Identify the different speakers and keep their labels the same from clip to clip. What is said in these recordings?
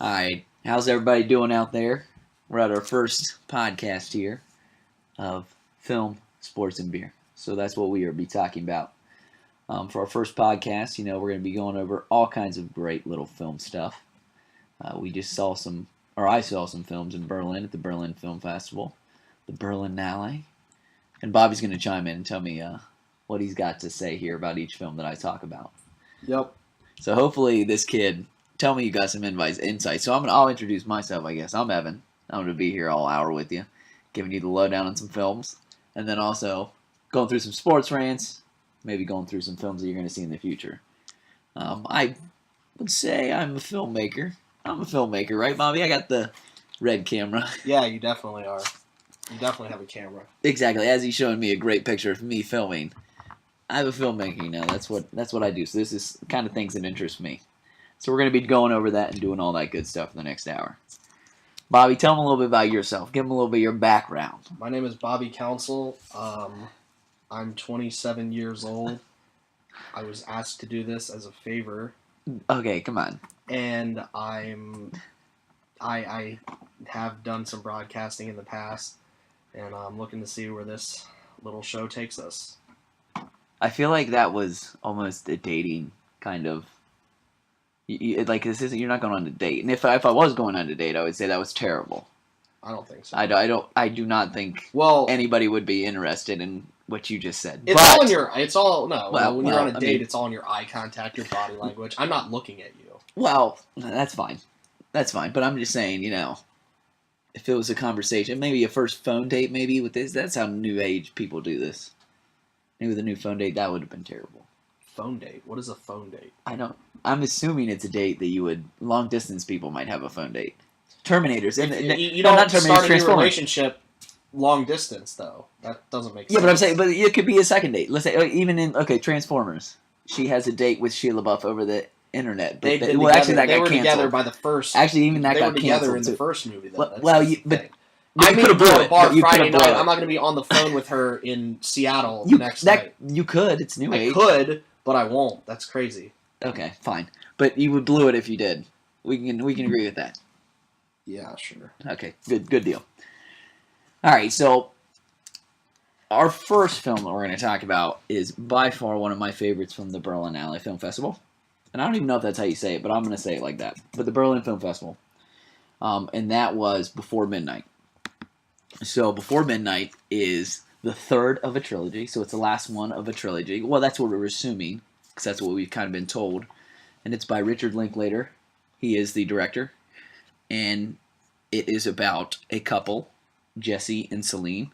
Speaker 1: Alright, how's everybody doing out there? We're at our first podcast here of film, sports, and beer. So that's what we will be talking about. For our first podcast, we're going to be going over all kinds of great little film stuff. I saw some films in Berlin at the Berlin Film Festival, the Berlinale. And Bobby's going to chime in and tell me what he's got to say here about each film that I talk about.
Speaker 2: Yep.
Speaker 1: So hopefully this kid, tell me you got some insight. So I'll introduce myself, I guess. I'm Evan. I'm going to be here all hour with you, giving you the lowdown on some films, and then also going through some sports rants, maybe going through some films that you're going to see in the future. I would say I'm a filmmaker. I'm a filmmaker, right, Bobby? I got the red camera.
Speaker 2: Yeah, you definitely are. You definitely have a camera.
Speaker 1: Exactly. As he's showing me a great picture of me filming. I have a filmmaking now. That's what I do. So this is the kind of things that interest me. So we're going to be going over that and doing all that good stuff in the next hour. Bobby, tell them a little bit about yourself. Give them a little bit of your background.
Speaker 2: My name is Bobby Council. I'm 27 years old. I was asked to do this as a favor.
Speaker 1: Okay, come on.
Speaker 2: And I have done some broadcasting in the past, and I'm looking to see where this little show takes us.
Speaker 1: I feel like that was almost a dating kind of. You're not going on a date, and if I was going on a date, I would say that was terrible.
Speaker 2: I don't think so.
Speaker 1: I do not think anybody would be interested in what you just said.
Speaker 2: When you're on a date, it's all in your eye contact, your body language. I'm not looking at you.
Speaker 1: Well, that's fine. That's fine. But I'm just saying, if it was a conversation, maybe a first phone date, maybe with this, that's how new age people do this. Maybe with a new phone date, that would have been terrible.
Speaker 2: Phone date? What is a phone date?
Speaker 1: I'm assuming it's a date that long distance people might have a phone date. Terminators.
Speaker 2: You don't start a new relationship long distance, though. That doesn't make sense.
Speaker 1: Yeah, but I'm saying, it could be a second date. Let's say, even in, Transformers. She has a date with Shia LaBeouf over the internet.
Speaker 2: They were together by the first.
Speaker 1: Actually, even that got canceled.
Speaker 2: They were together in the first movie. Though.
Speaker 1: I could have blew it.
Speaker 2: Bar Friday night. I'm not going to be on the phone with her in Seattle the next night.
Speaker 1: You could. It's new age.
Speaker 2: I could, but I won't. That's crazy.
Speaker 1: Okay, fine. But you would blew it if you did. We can agree with that.
Speaker 2: Yeah, sure.
Speaker 1: Okay, good deal. All right, so our first film that we're going to talk about is by far one of my favorites from the Berlinale Film Festival. And I don't even know if that's how you say it, but I'm going to say it like that. But the Berlin Film Festival. And that was Before Midnight. So Before Midnight is the third of a trilogy. So it's the last one of a trilogy. Well, that's what we're assuming, because that's what we've kind of been told. And it's by Richard Linklater. He is the director. And it is about a couple, Jesse and Celine.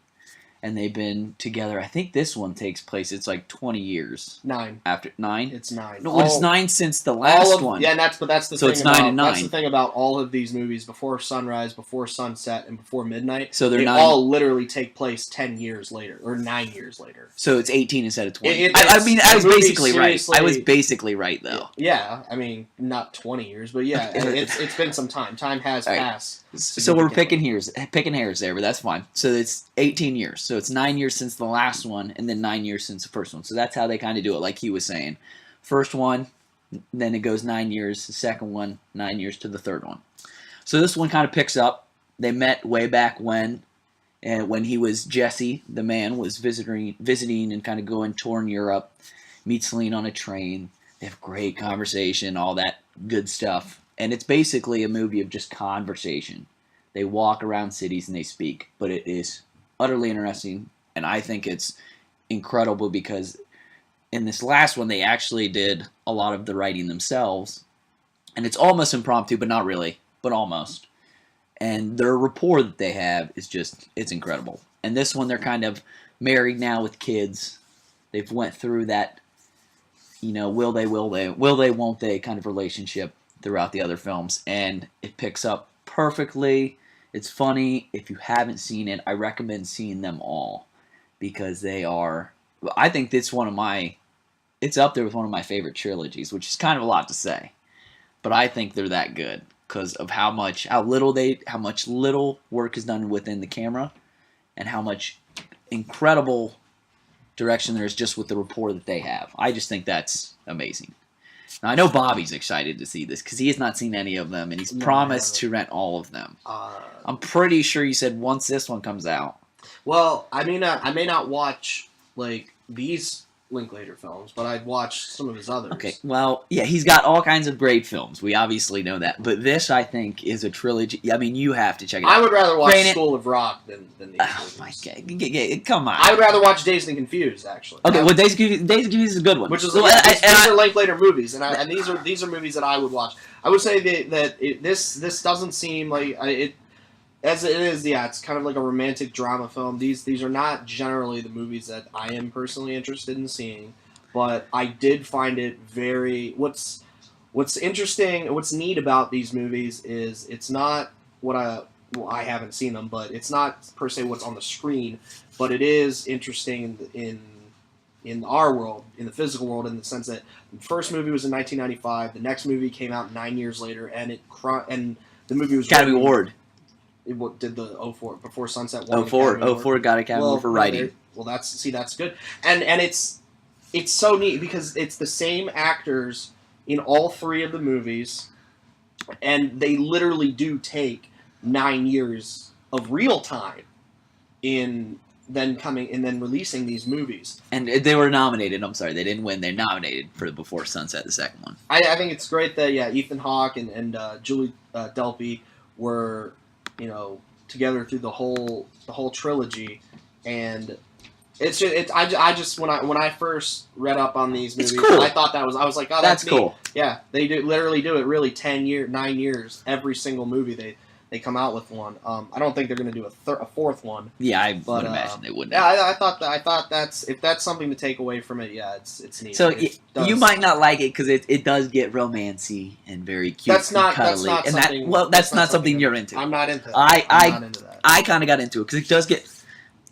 Speaker 1: And they've been together. I think this one takes place. It's like 20 years.
Speaker 2: 9.
Speaker 1: After 9.
Speaker 2: It's 9.
Speaker 1: No, it's 9 since the last one.
Speaker 2: Yeah, that's the
Speaker 1: so
Speaker 2: thing.
Speaker 1: It's 9 and 9.
Speaker 2: That's the thing about all of these movies: Before Sunrise, Before Sunset, and Before Midnight.
Speaker 1: So
Speaker 2: they all literally take place 10 years later or 9 years later.
Speaker 1: So it's 18 instead of 20. I was basically right. I was basically right though.
Speaker 2: Yeah, not 20 years, but yeah, it's been some time. Time has passed.
Speaker 1: So we're picking hairs there, but that's fine. So it's 18 years. So it's 9 years since the last one, and then 9 years since the first one. So that's how they kind of do it, like he was saying. First one, then it goes 9 years. The second one, 9 years to the third one. So this one kind of picks up. They met way back when he was Jesse, the man, was visiting and kind of going touring Europe. Meet Celine on a train. They have great conversation, all that good stuff. And it's basically a movie of just conversation. They walk around cities and they speak. But it is utterly interesting. And I think it's incredible because in this last one, they actually did a lot of the writing themselves. And it's almost impromptu, but not really. But almost. And their rapport that they have is it's incredible. And this one, they're kind of married now with kids. They've went through that, will they, won't they kind of relationship throughout the other films, and it picks up perfectly. It's funny. If you haven't seen it, I recommend seeing them all because they are. I think it's it's up there with one of my favorite trilogies, which is kind of a lot to say, but I think they're that good because of how much little work is done within the camera, and how much incredible direction there is just with the rapport that they have. I just think that's amazing. Now, I know Bobby's excited to see this because he has not seen any of them, and he's promised to rent all of them. I'm pretty sure you said once this one comes out.
Speaker 2: Well, I may not watch like these Linklater films, but I'd watch some of his others.
Speaker 1: Okay, well, yeah, he's got all kinds of great films. We obviously know that, but this, I think, is a trilogy. I mean, you have to check it out.
Speaker 2: I would rather watch School of Rock than these movies.
Speaker 1: My God, come on.
Speaker 2: I would rather watch Dazed and Confused, actually.
Speaker 1: Okay, well, Dazed and Confused is a good one.
Speaker 2: Which is these are Linklater movies, and these are movies that I would watch. I would say this doesn't seem like it. As it is, yeah, it's kind of like a romantic drama film. These are not generally the movies that I am personally interested in seeing, but I did find it very. What's interesting, what's neat about these movies is it's not I haven't seen them, but it's not per se what's on the screen, but it is interesting in our world, in the physical world, in the sense that the first movie was in 1995, the next movie came out 9 years later, and the movie was
Speaker 1: Academy Award.
Speaker 2: What did the 04 Before Sunset?
Speaker 1: 04 got Academy Award for writing.
Speaker 2: Well, that's good, and it's so neat because it's the same actors in all three of the movies, and they literally do take 9 years of real time in then releasing these movies.
Speaker 1: And they were nominated. I'm sorry, they didn't win. They're nominated for Before Sunset, the second one.
Speaker 2: I think it's great that Ethan Hawke and Julie Delpy were together through the whole trilogy, and it's just I just when I first read up on these movies,
Speaker 1: it's cool.
Speaker 2: I thought I was like, oh,
Speaker 1: that's cool.
Speaker 2: Neat. Yeah, they literally do it really 9 years every single movie they come out with one. I don't think they're going to do a fourth one.
Speaker 1: Yeah, I would imagine they wouldn't.
Speaker 2: Yeah, I thought if that's something to take away from it, yeah, it's neat.
Speaker 1: So you might not like it because it does get romancy and very cute.
Speaker 2: That's not
Speaker 1: something. That's not something you're into.
Speaker 2: I'm not into that.
Speaker 1: I'm
Speaker 2: not into that.
Speaker 1: I kind of got into it because it does get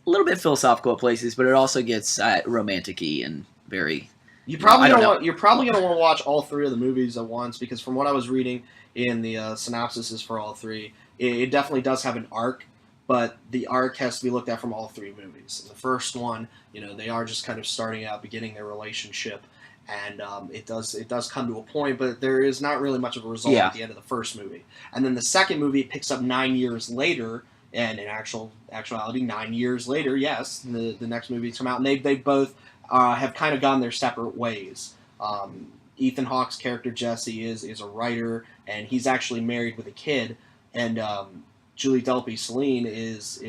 Speaker 1: a little bit philosophical at places, but it also gets romantic-y and very.
Speaker 2: You're probably going to want to watch all three of the movies at once because from what I was reading in the synopsises for all three, it definitely does have an arc, but the arc has to be looked at from all three movies. In the first one, they are just kind of starting out, beginning their relationship, and it does come to a point, but there is not really much of a result at the end of the first movie. And then the second movie picks up 9 years later, and in actuality, 9 years later, yes, the next movie's come out, and they both have kind of gone their separate ways. Ethan Hawke's character Jesse is a writer, and he's actually married with a kid. And Julie Delpy, Celine, is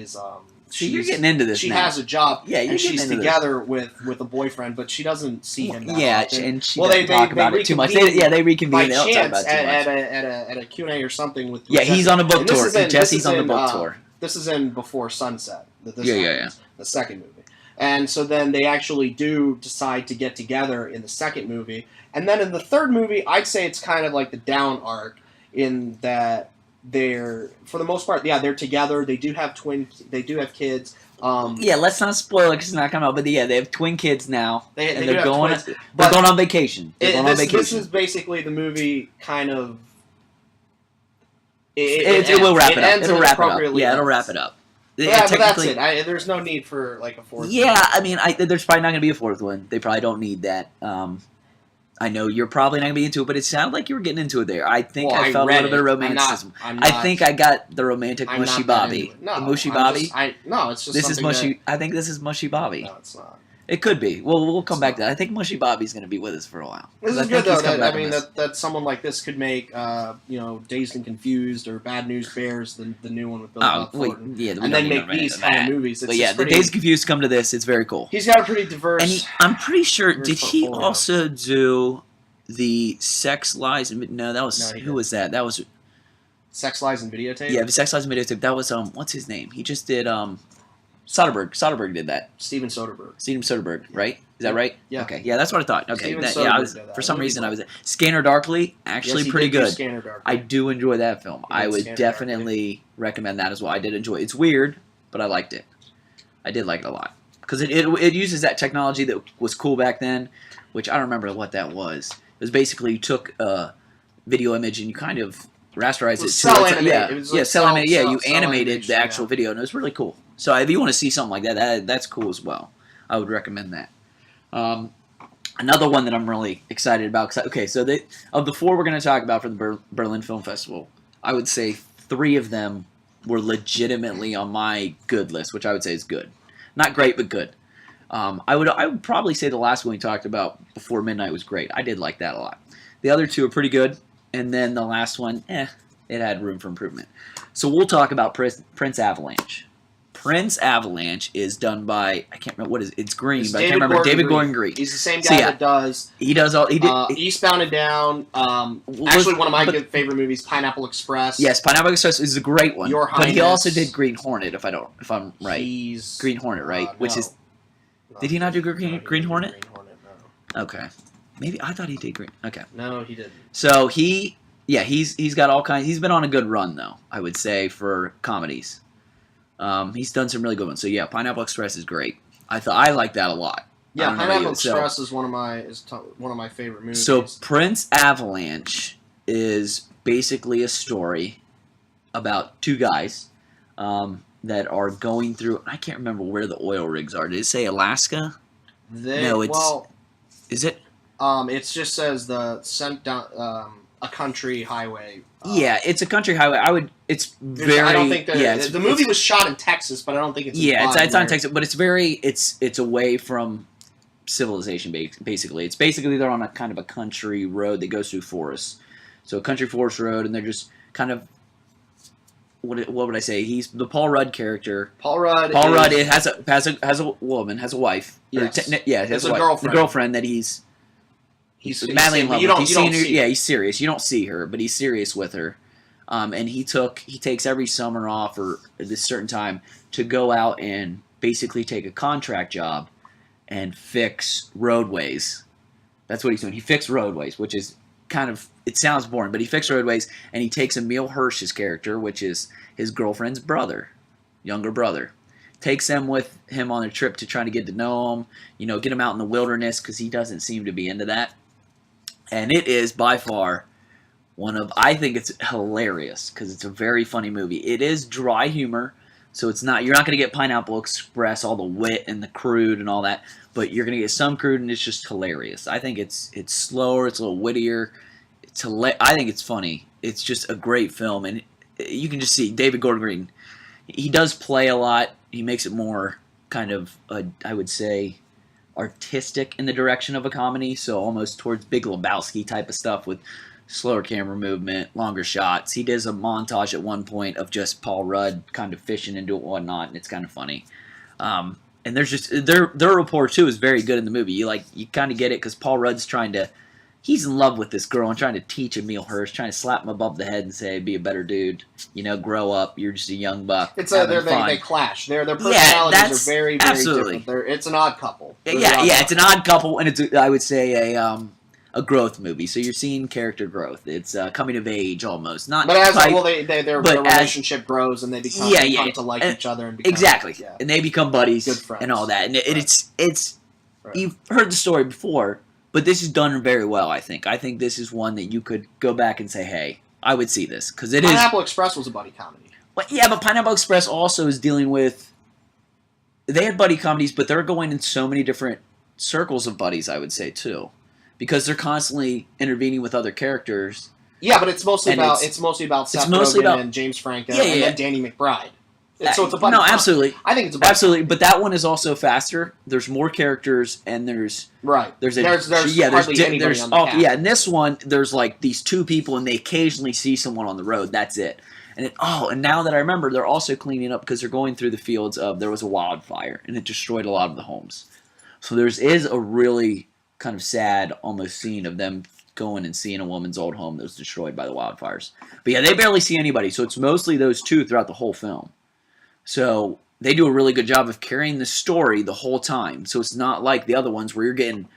Speaker 1: you're getting into this.
Speaker 2: She
Speaker 1: now.
Speaker 2: has a job,
Speaker 1: and
Speaker 2: she's together with a boyfriend, but she doesn't see him.
Speaker 1: And she doesn't talk about it too much. They reconvene.
Speaker 2: By
Speaker 1: they don't
Speaker 2: chance,
Speaker 1: talk about it too much.
Speaker 2: At a Q&A or something with.
Speaker 1: Yeah, he's on a book tour. Jesse's on the book tour.
Speaker 2: This is in Before Sunset.
Speaker 1: The
Speaker 2: second movie. And so then they actually do decide to get together in the second movie, and then in the third movie, I'd say it's kind of like the down arc in that. They're for the most part, they're together. They do have twins. They do have kids.
Speaker 1: Let's not spoil it because it's not coming out. But they have twin kids now, and they're going on vacation.
Speaker 2: This is basically the movie, kind of.
Speaker 1: It will wrap it up. It'll wrap it up. Yeah, it'll wrap it up.
Speaker 2: Yeah, but that's it. There's no need for like a fourth.
Speaker 1: Yeah, one. I mean, there's probably not going to be a fourth one. They probably don't need that. I know you're probably not going to be into it, but it sounded like you were getting into it there. I think I felt a little bit of romanticism. I think I got the romantic mushy Bobby.
Speaker 2: No,
Speaker 1: mushy Bobby?
Speaker 2: It's just
Speaker 1: this is mushy. I think this is mushy Bobby.
Speaker 2: No, it's not.
Speaker 1: It could be. Well, we'll come back to that. I think Mushy Bobby's going to be with us for a while.
Speaker 2: This is good, though. That someone like this could make, Dazed and Confused or Bad News Bears, the new one with Billy Bob Thornton.
Speaker 1: And
Speaker 2: then make these kind of movies.
Speaker 1: But the Dazed and Confused come to this. It's very cool.
Speaker 2: He's got a pretty diverse.
Speaker 1: And I'm pretty sure. Did he also do the Sex Lies and No? That was who was that? That was
Speaker 2: Sex Lies and Videotape.
Speaker 1: Yeah, Sex Lies and Videotape. That was what's his name? He just did Soderbergh. Soderbergh did that.
Speaker 2: Steven Soderbergh,
Speaker 1: right? Is that right?
Speaker 2: Yeah.
Speaker 1: Okay. Yeah, that's what I thought. Okay. For some reason, I was Scanner Darkly. Actually, pretty good.
Speaker 2: Scanner Darkly.
Speaker 1: I do enjoy that film. I would definitely recommend that as well. I did enjoy it. It's weird, but I liked it. I did like it a lot because it uses that technology that was cool back then, which I don't remember what that was. It was basically you took a video image and you kind of rasterized it. Cell animated. Yeah, you animated the actual video, and it was really cool. So if you want to see something like that, that's cool as well. I would recommend that. Another one that I'm really excited about. So of the four we're going to talk about for the Berlin Film Festival, I would say three of them were legitimately on my good list, which I would say is good. Not great, but good. I would probably say the last one we talked about, Before Midnight, was great. I did like that a lot. The other two are pretty good, and then the last one, it had room for improvement. So we'll talk about Prince Avalanche. Prince Avalanche is done by, I can't remember what is it's Green, but I can't remember David Gordon Green.
Speaker 2: He's the same guy that does.
Speaker 1: He does all. He did
Speaker 2: Eastbound and Down. Actually, one of my favorite movies, Pineapple Express.
Speaker 1: Yes, Pineapple Express is a great one.
Speaker 2: Your Highness.
Speaker 1: But he also did Green Hornet, if I'm right. Green Hornet, right?
Speaker 2: No.
Speaker 1: Which is. Did he not do Green Hornet?
Speaker 2: Green Hornet, no.
Speaker 1: Okay, maybe I thought he did Green. Okay.
Speaker 2: No, he didn't.
Speaker 1: So he's got all kinds. He's been on a good run though, I would say, for comedies. He's done some really good ones. So yeah, Pineapple Express is great. I like that a lot.
Speaker 2: Yeah, Pineapple Express is one of my favorite movies.
Speaker 1: So Prince Avalanche is basically a story about two guys that are going through. I can't remember where the oil rigs are. Did it say Alaska? Is it?
Speaker 2: It just says a country highway.
Speaker 1: Yeah, it's a country highway. It's very.
Speaker 2: I don't think that. The movie was shot in Texas, but I don't think it's.
Speaker 1: Yeah, it's on Texas, but it's away from civilization. Basically, it's basically they're on a kind of a country road that goes through forests. So a country forest road, and they're just kind of. What would I say? He's the Paul Rudd character.
Speaker 2: Paul Rudd
Speaker 1: has a woman, has a wife.
Speaker 2: Yes.
Speaker 1: Has a
Speaker 2: girlfriend.
Speaker 1: The girlfrind that he's madly in love with. He's serious. You don't see her, but he's serious with her. And he takes every summer off or at this certain time to go out and basically take a contract job and fix roadways. That's what he's doing. He fixed roadways, which is kind of, it sounds boring, but he fixed roadways, and he takes Emil Hirsch's character, which is his girlfriend's younger brother, takes them with him on a trip to try to get to know him, get him out in the wilderness because he doesn't seem to be into that. And it is by far I think it's hilarious because it's a very funny movie. It is dry humor, so you're not going to get Pineapple Express, all the wit and the crude and all that, but you're going to get some crude, and it's just hilarious. I think it's slower, it's a little wittier. I think it's funny. It's just a great film, and you can just see David Gordon Green. He does play a lot. He makes it more kind of, I would say, artistic in the direction of a comedy, so almost towards Big Lebowski type of stuff with slower camera movement, longer shots. He does a montage at one point of just Paul Rudd kind of fishing into it and whatnot, and it's kind of funny. And there's just their rapport too is very good in the movie. You kind of get it because Paul Rudd's he's in love with this girl and trying to teach Emil Hirsch, trying to slap him above the head and say, "Be a better dude, grow up. You're just a young buck."
Speaker 2: They clash. Their personalities are very, very
Speaker 1: absolutely
Speaker 2: different. It's an odd couple.
Speaker 1: It's an odd couple, and it's I would say a growth movie. So you're seeing character growth. It's coming of age almost. Not,
Speaker 2: but their relationship grows and they come to like each other and become,
Speaker 1: exactly, and they become buddies,
Speaker 2: good friends,
Speaker 1: and all that. And it's you've heard the story before. But this is done very well, I think. I think this is one that you could go back and say, hey, I would see this. Because
Speaker 2: Pineapple Express was a buddy comedy.
Speaker 1: But Pineapple Express also is dealing with... They had buddy comedies, but they're going in so many different circles of buddies, I would say, too. Because they're constantly intervening with other characters.
Speaker 2: Yeah, but it's mostly about Seth Rogen and James Franco and then Danny McBride. So it's a buddy comedy.
Speaker 1: Absolutely.
Speaker 2: I think it's a buddy
Speaker 1: absolutely, comedy. But that one is also faster. There's more characters, and there's
Speaker 2: hardly anybody on the cast.
Speaker 1: Yeah, in this one, there's like these two people, and they occasionally see someone on the road. That's it. And now that I remember, they're also cleaning up because they're going through the fields there was a wildfire, and it destroyed a lot of the homes. So is a really kind of sad, almost scene of them going and seeing a woman's old home that was destroyed by the wildfires. But yeah, they barely see anybody, so it's mostly those two throughout the whole film. So they do a really good job of carrying the story the whole time. So it's not like the other ones where you're getting,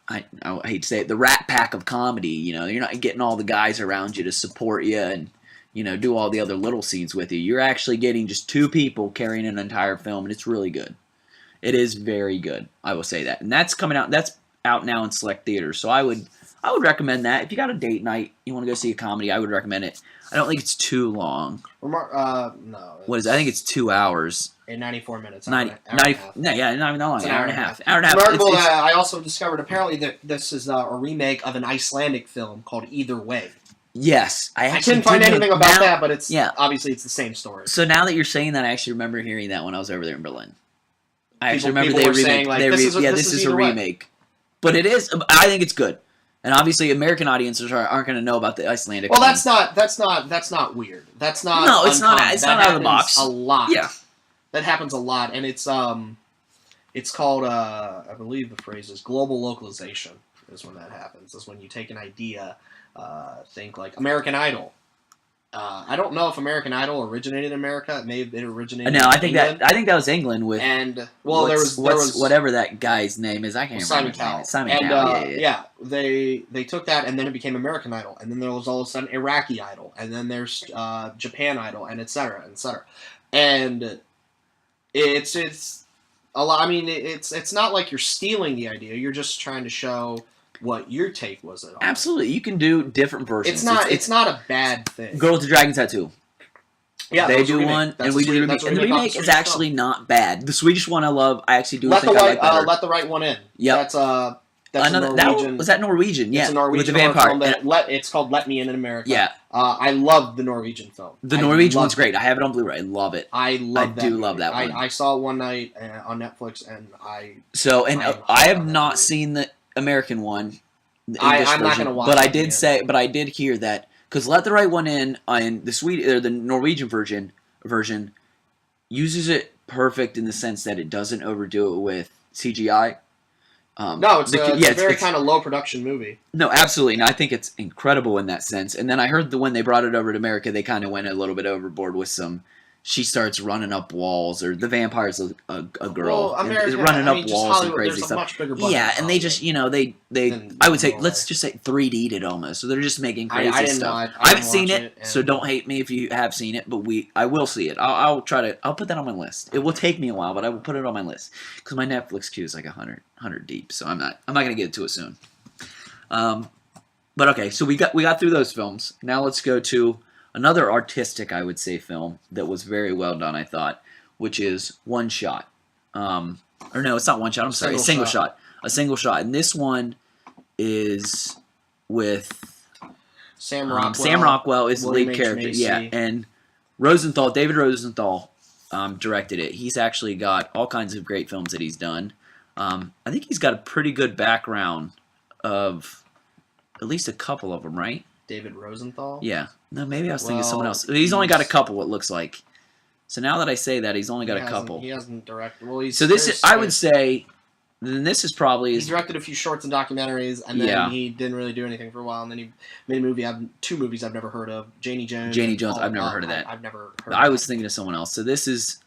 Speaker 1: I hate to say it, the rat pack of comedy. You're not getting all the guys around you to support you and, do all the other little scenes with you. You're actually getting just two people carrying an entire film, and it's really good. It is very good. I will say that. And that's coming out. That's out now in select theaters. So I I would recommend that. If you got a date night, you want to go see a comedy, I would recommend it. I don't think it's too long.
Speaker 2: No.
Speaker 1: What is it? I think it's 2 hours.
Speaker 2: 94 minutes.
Speaker 1: 90,
Speaker 2: hour and a
Speaker 1: 90
Speaker 2: half.
Speaker 1: no, yeah, not even that long.
Speaker 2: It's
Speaker 1: An hour and a half.
Speaker 2: It's
Speaker 1: Hour and a half.
Speaker 2: remarkable that I also discovered apparently that this is a remake of an Icelandic film called Either Way.
Speaker 1: Yes,
Speaker 2: I couldn't find anything about that, but it's obviously it's the same story.
Speaker 1: So now that you're saying that, I actually remember hearing that when I was over there in Berlin. I actually remember
Speaker 2: they were saying like, this is a remake,
Speaker 1: but it is. I think it's good, and obviously American audiences aren't going to know about the Icelandic.
Speaker 2: Well, that's not weird. That's not.
Speaker 1: No, it's
Speaker 2: uncommon.
Speaker 1: not. It's not out of the box.
Speaker 2: A lot.
Speaker 1: Yeah,
Speaker 2: that happens a lot, and it's called I believe the phrase is global localization. Is when that happens. Is when you take an idea, think like American Idol. I don't know if American Idol originated in America. It may have been originated.
Speaker 1: No, I think that was England with
Speaker 2: there was
Speaker 1: whatever that guy's name is. I can't remember.
Speaker 2: Simon Cowell.
Speaker 1: Simon Cowell.
Speaker 2: Yeah. They took that and then it became American Idol, and then there was all of a sudden Iraqi Idol, and then there's Japan Idol, and etc. And it's a lot. I mean, it's not like you're stealing the idea. You're just trying to show what your take was on it.
Speaker 1: Absolutely, you can do different versions.
Speaker 2: It's not a bad thing.
Speaker 1: Girl with the Dragon Tattoo.
Speaker 2: Yeah,
Speaker 1: they do one, and we do the remake. And the remake is actually not bad. The Swedish one I love. I actually do think I like better.
Speaker 2: Let the Right One In.
Speaker 1: Yep.
Speaker 2: That's Norwegian.
Speaker 1: Was that Norwegian? Yeah,
Speaker 2: it's a Norwegian
Speaker 1: with the vampire.
Speaker 2: Film it's called Let Me In America.
Speaker 1: Yeah.
Speaker 2: I love the Norwegian film.
Speaker 1: The Norwegian one's great. I have it on Blu-ray. I love it.
Speaker 2: I love that one.
Speaker 1: I
Speaker 2: saw it one night on Netflix, and I
Speaker 1: have not seen the American one.
Speaker 2: I'm not going to watch it.
Speaker 1: But I did hear that because Let the Right One In the Norwegian version uses it perfect in the sense that it doesn't overdo it with CGI.
Speaker 2: No, it's a very kind of low production movie.
Speaker 1: No, absolutely, and I think it's incredible in that sense. And then I heard when they brought it over to America, they kind of went a little bit overboard with some. She starts runing up walls, or the vampire's a girl, running up walls and crazy stuff.
Speaker 2: Much bigger budget
Speaker 1: and they just I would say let's just say 3D'd it almost. So they're just making crazy stuff. I haven't seen it, so don't hate me if you have seen it. But I will see it. I'll put that on my list. It will take me a while, but I will put it on my list because my Netflix queue is like 100 deep. So I'm not gonna get to it soon. But okay, so we got through those films. Now let's go to another artistic, I would say, film that was very well done, I thought, which is One Shot. Or no, it's not One Shot. I'm sorry, a single shot. A single shot. And this one is with
Speaker 2: Sam Rockwell.
Speaker 1: Sam Rockwell is the lead character.
Speaker 2: Macy.
Speaker 1: Yeah, and David Rosenthal directed it. He's actually got all kinds of great films that he's done. I think he's got a pretty good background of at least a couple of them, right?
Speaker 2: David Rosenthal?
Speaker 1: Yeah. No, maybe I was thinking of someone else. He's only got a couple, it looks like. So now that I say that, he's only got a couple.
Speaker 2: He hasn't directed. Well,
Speaker 1: so this is, I would say, then this is probably...
Speaker 2: He's directed a few shorts and documentaries, and then he didn't really do anything for a while, and then he made a movie, two movies I've never heard of. Janie Jones,
Speaker 1: I've never heard of that.
Speaker 2: I've never heard
Speaker 1: I was thinking of someone else. So this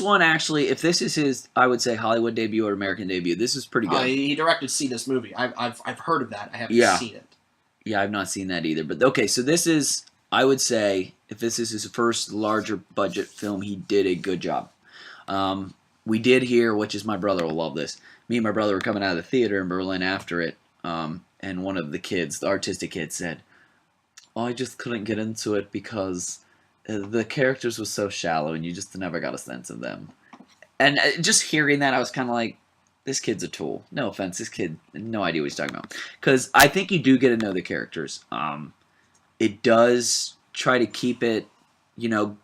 Speaker 1: one, actually, if this is his, I would say, Hollywood debut or American debut, this is pretty good.
Speaker 2: He directed See This Movie. I've heard of that. I haven't seen it.
Speaker 1: Yeah, I've not seen that either. But okay, so this is, I would say, if this is his first larger budget film, he did a good job. We did hear, which is my brother will love this. Me and my brother were coming out of the theater in Berlin after it, and one of the kids, the artistic kid, said, I just couldn't get into it because the characters were so shallow and you just never got a sense of them. And just hearing that, I was kind of like, this kid's a tool. No offense, this kid, no idea what he's talking about. Because I think you do get to know the characters. It does try to keep it,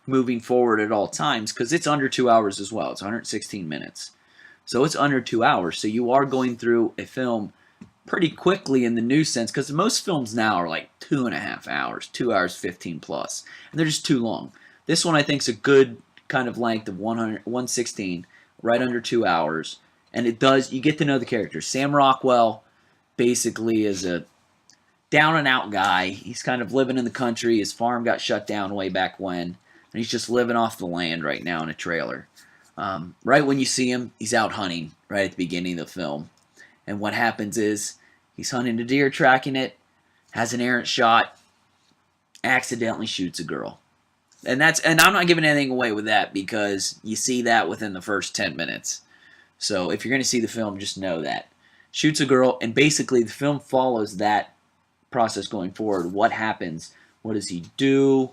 Speaker 1: moving forward at all times, because it's under 2 hours as well. It's 116 minutes. So it's under 2 hours. So you are going through a film pretty quickly in the new sense, because most films now are like 2.5 hours, 2 hours 15 plus. And they're just too long. This one I think is a good kind of length of 116, right under 2 hours. And you get to know the characters. Sam Rockwell basically is a down-and-out guy. He's kind of living in the country. His farm got shut down way back when. And he's just living off the land right now in a trailer. Right when you see him, he's out hunting right at the beginning of the film. And what happens is he's hunting a deer, tracking it, has an errant shot, accidentally shoots a girl. And I'm not giving anything away with that because you see that within the first 10 minutes. So if you're going to see the film, just know that. shoots a girl, and basically the film follows that process going forward. What happens? What does he do?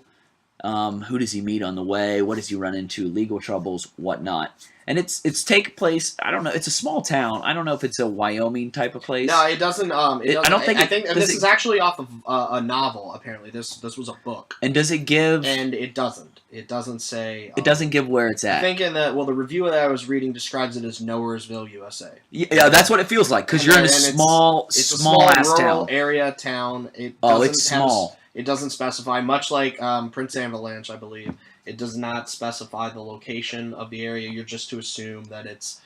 Speaker 1: Who does he meet on the way? What does he run into? Legal troubles, whatnot. And it's take place. I don't know. It's a small town. I don't know if it's a Wyoming type of place.
Speaker 2: No, it doesn't.
Speaker 1: I don't think.
Speaker 2: I think this is actually off of a novel. Apparently, this was a book.
Speaker 1: And does it give?
Speaker 2: And it doesn't. It doesn't say.
Speaker 1: It doesn't give where it's at.
Speaker 2: I think the review that I was reading describes it as Nowheresville, USA.
Speaker 1: Yeah, that's what it feels like because you're in a small ass
Speaker 2: rural
Speaker 1: town.
Speaker 2: area town.
Speaker 1: It's small.
Speaker 2: It doesn't specify, much like Prince Avalanche, I believe. It does not specify the location of the area. You're just to assume that it's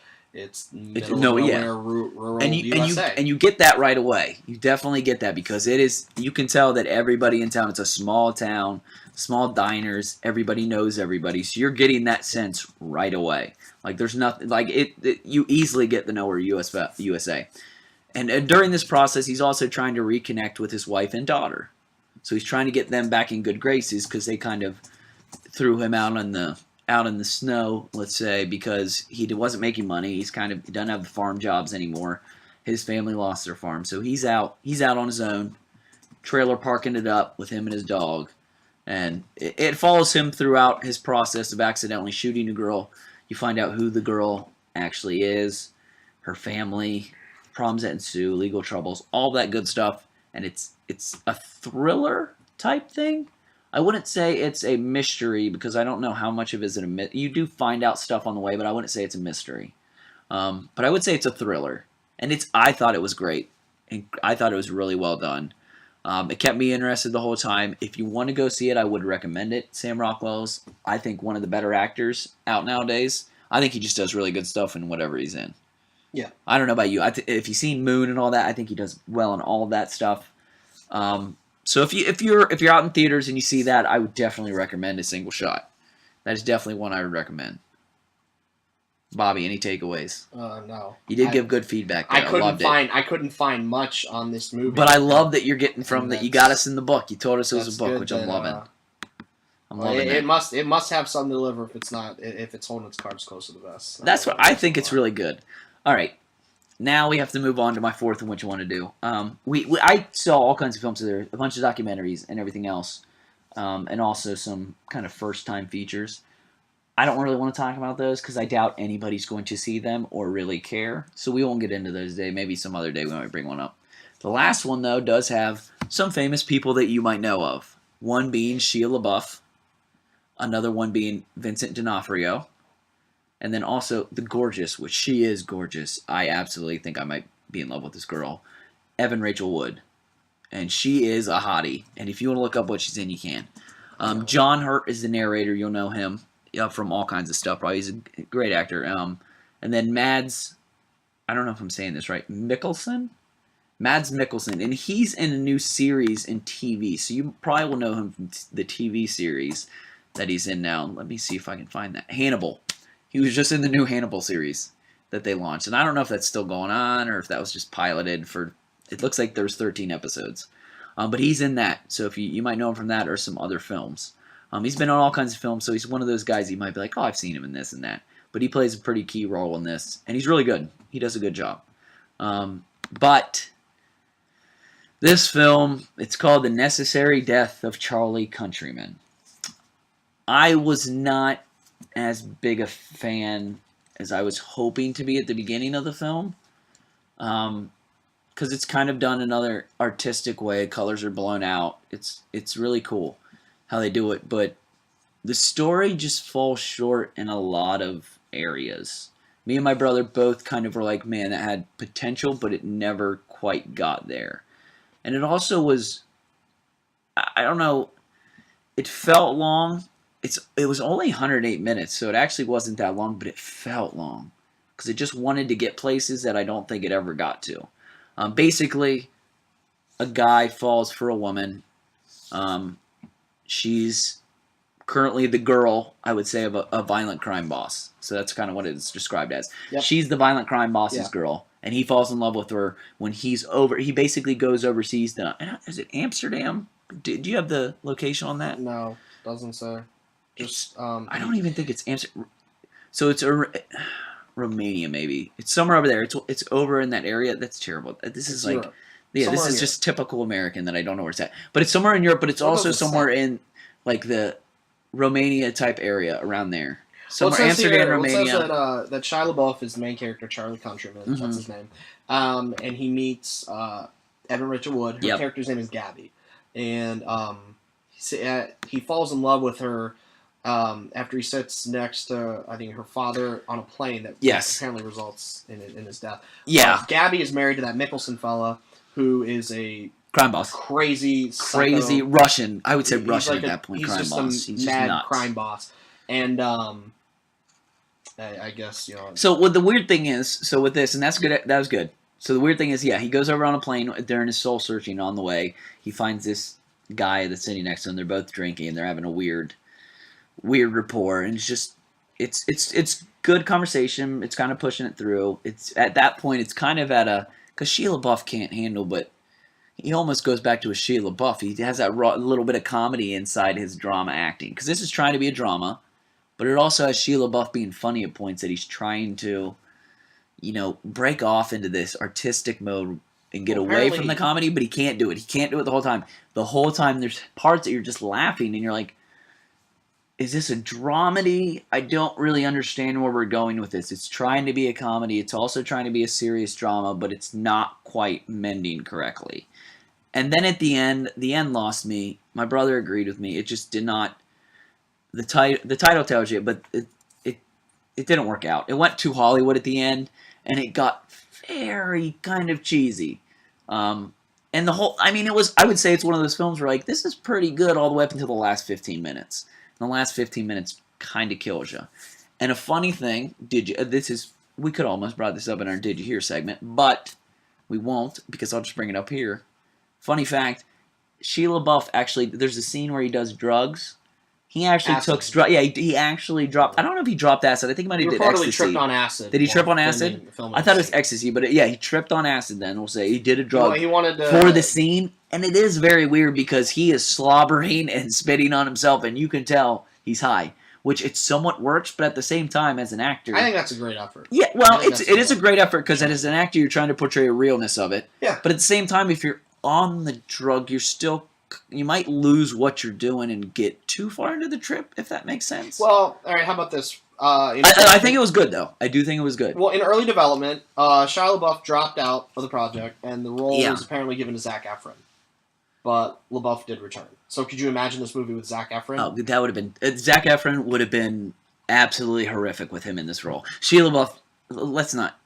Speaker 2: middle of nowhere, rural USA.
Speaker 1: And you get that right away. You definitely get that because it is. You can tell that everybody in town. It's a small town, small diners. Everybody knows everybody, so you're getting that sense right away. Like there's nothing like it you easily get the nowhere USA. And during this process, he's also trying to reconnect with his wife and daughter. So he's trying to get them back in good graces because they kind of threw him out in the snow, let's say, because he wasn't making money. He doesn't have the farm jobs anymore. His family lost their farm, so he's out on his own, trailer parking it up with him and his dog, and it follows him throughout his process of accidentally shooting a girl. You find out who the girl actually is, her family, problems that ensue, legal troubles, all that good stuff, and it's a thriller type thing. I wouldn't say it's a mystery because I don't know how much of it is a mystery. You do find out stuff on the way, but I wouldn't say it's a mystery. But I would say it's a thriller, and I thought it was great, and I thought it was really well done. It kept me interested the whole time. If you want to go see it, I would recommend it. Sam Rockwell's, I think, one of the better actors out nowadays. I think he just does really good stuff in whatever he's in.
Speaker 2: Yeah.
Speaker 1: I don't know about you. If you've seen Moon and all that, I think he does well in all of that stuff. So if you're out in theaters and you see that, I would definitely recommend A Single Shot. That is definitely one I would recommend. Bobby, any takeaways?
Speaker 2: No.
Speaker 1: You did give good feedback there.
Speaker 2: I couldn't find much on this movie.
Speaker 1: But I love that you're getting from that. You got us in the book. You told us it was a book, which I'm loving. I'm loving
Speaker 2: it. It must have something to deliver if it's holding its cards close to the vest.
Speaker 1: That's what I think. It's really good. All right. Now we have to move on to my fourth one, which you want to do. I saw all kinds of films there, a bunch of documentaries and everything else, and also some kind of first-time features. I don't really want to talk about those because I doubt anybody's going to see them or really care, so we won't get into those today. Maybe some other day we might bring one up. The last one, though, does have some famous people that you might know of. One being Shia LaBeouf, another one being Vincent D'Onofrio, and then also the gorgeous, which she is gorgeous. I absolutely think I might be in love with this girl, Evan Rachel Wood. And she is a hottie. And if you want to look up what she's in, you can. John Hurt is the narrator. You'll know him from all kinds of stuff. Probably he's a great actor. And then Mads, I don't know if I'm saying this right, Mikkelsen? Mads Mikkelsen. And he's in a new series in TV. So you probably will know him from the TV series that he's in now. Let me see if I can find that. Hannibal. He was just in the new Hannibal series that they launched. And I don't know if that's still going on or if that was just piloted for... It looks like there's 13 episodes. But he's in that. So if you might know him from that or some other films. He's been on all kinds of films, so he's one of those guys you might be like, oh, I've seen him in this and that. But he plays a pretty key role in this. And he's really good. He does a good job. But this film, it's called The Necessary Death of Charlie Countryman. I was not as big a fan as I was hoping to be at the beginning of the film, because it's kind of done another artistic way. Colors are blown out. It's really cool how they do it, but the story just falls short in a lot of areas. Me and my brother both kind of were like, man, that had potential, but it never quite got there. And it also was, I don't know, it felt long. It was only 108 minutes, so it actually wasn't that long, but it felt long because it just wanted to get places that I don't think it ever got to. Basically, a guy falls for a woman. She's currently the girl, I would say, of a violent crime boss. So that's kind of what it's described as. Yep. She's the violent crime boss's girl, and he falls in love with her when he's over. He basically goes overseas to, is it Amsterdam? Do you have the location on that?
Speaker 2: No, doesn't say. Just
Speaker 1: I don't even think it's Amsterdam. So it's Romania, maybe. It's somewhere over there. It's over in that area. That's terrible. This is like,
Speaker 2: Europe.
Speaker 1: yeah,
Speaker 2: Somewhere
Speaker 1: this
Speaker 2: in
Speaker 1: is just typical American that I don't know where it's at. But it's somewhere in Europe. But it's
Speaker 2: What
Speaker 1: also
Speaker 2: about the
Speaker 1: somewhere in like the Romania type area around there. Somewhere
Speaker 2: Well, it says
Speaker 1: Amsterdam,
Speaker 2: here, well, it says
Speaker 1: Romania.
Speaker 2: that Shia LaBeouf is the main character, Charlie Countryman.
Speaker 1: Mhm.
Speaker 2: That's his name. And he meets Evan Richard Wood. Her
Speaker 1: Yep.
Speaker 2: character's name is Gabby. And he falls in love with her after he sits next to, I think, her father on a plane that
Speaker 1: Yes.
Speaker 2: apparently results in his death.
Speaker 1: Yeah,
Speaker 2: Gabby is married to that Mickelson fella who is a
Speaker 1: crime boss.
Speaker 2: crazy
Speaker 1: Crazy Russian. I would say
Speaker 2: He's
Speaker 1: Russian
Speaker 2: like
Speaker 1: at that point.
Speaker 2: He's
Speaker 1: Crime
Speaker 2: just
Speaker 1: boss.
Speaker 2: a
Speaker 1: He's just
Speaker 2: mad
Speaker 1: nuts.
Speaker 2: crime boss. And I guess, you know.
Speaker 1: So what the weird thing is, so with this, and that's good. That was good. So the weird thing is, yeah, he goes over on a plane during his soul searching on the way. He finds this guy that's sitting next to him. They're both drinking. And they're having a weird rapport, and it's good conversation. It's kind of pushing it through. It's at that point, it's kind of at a because Shia LaBeouf can't handle, but he almost goes back to a Shia LaBeouf. He has that little bit of comedy inside his drama acting because this is trying to be a drama. But it also has Shia LaBeouf being funny at points that he's trying to, break off into this artistic mode and get away from the comedy, but he can't do it. He can't do it the whole time. The whole time there's parts that you're just laughing and you're like, is this a dramedy? I don't really understand where we're going with this. It's trying to be a comedy. It's also trying to be a serious drama, but it's not quite mending correctly. And then at the end lost me. My brother agreed with me. It just did not. The title tells you, but it didn't work out. It went too Hollywood at the end, and it got very kind of cheesy. And the whole, I would say it's one of those films where like this is pretty good all the way up until the last 15 minutes. And the last 15 minutes kind of kills you. And a funny thing, we could almost brought this up in our Did You Hear segment, but we won't because I'll just bring it up here. Funny fact, Shia LaBeouf actually, there's a scene where he does drugs. He actually he actually dropped. I don't know if he dropped acid. I think he might have did ecstasy.
Speaker 2: Tripped on acid.
Speaker 1: Did he trip on acid? I thought it was ecstasy, but he tripped on acid. Then we'll say he did a drug
Speaker 2: he wanted to,
Speaker 1: for the scene, and it is very weird because he is slobbering and spitting on himself, and you can tell he's high, which it somewhat works, but at the same time, as an actor,
Speaker 2: I think that's a great effort.
Speaker 1: Yeah, well, it is a great effort because as an actor, you're trying to portray a realness of it.
Speaker 2: Yeah,
Speaker 1: but at the same time, if you're on the drug, you might lose what you're doing and get too far into the trip, if that makes sense.
Speaker 2: Well, all right, how about this?
Speaker 1: I think it was good, though. I do think it was good.
Speaker 2: Well, in early development, Shia LaBeouf dropped out of the project, and the role was apparently given to Zac Efron. But LaBeouf did return. So could you imagine this movie with Zac Efron?
Speaker 1: Oh, that would have been... Zac Efron would have been absolutely horrific with him in this role. Shia LaBeouf, let's not...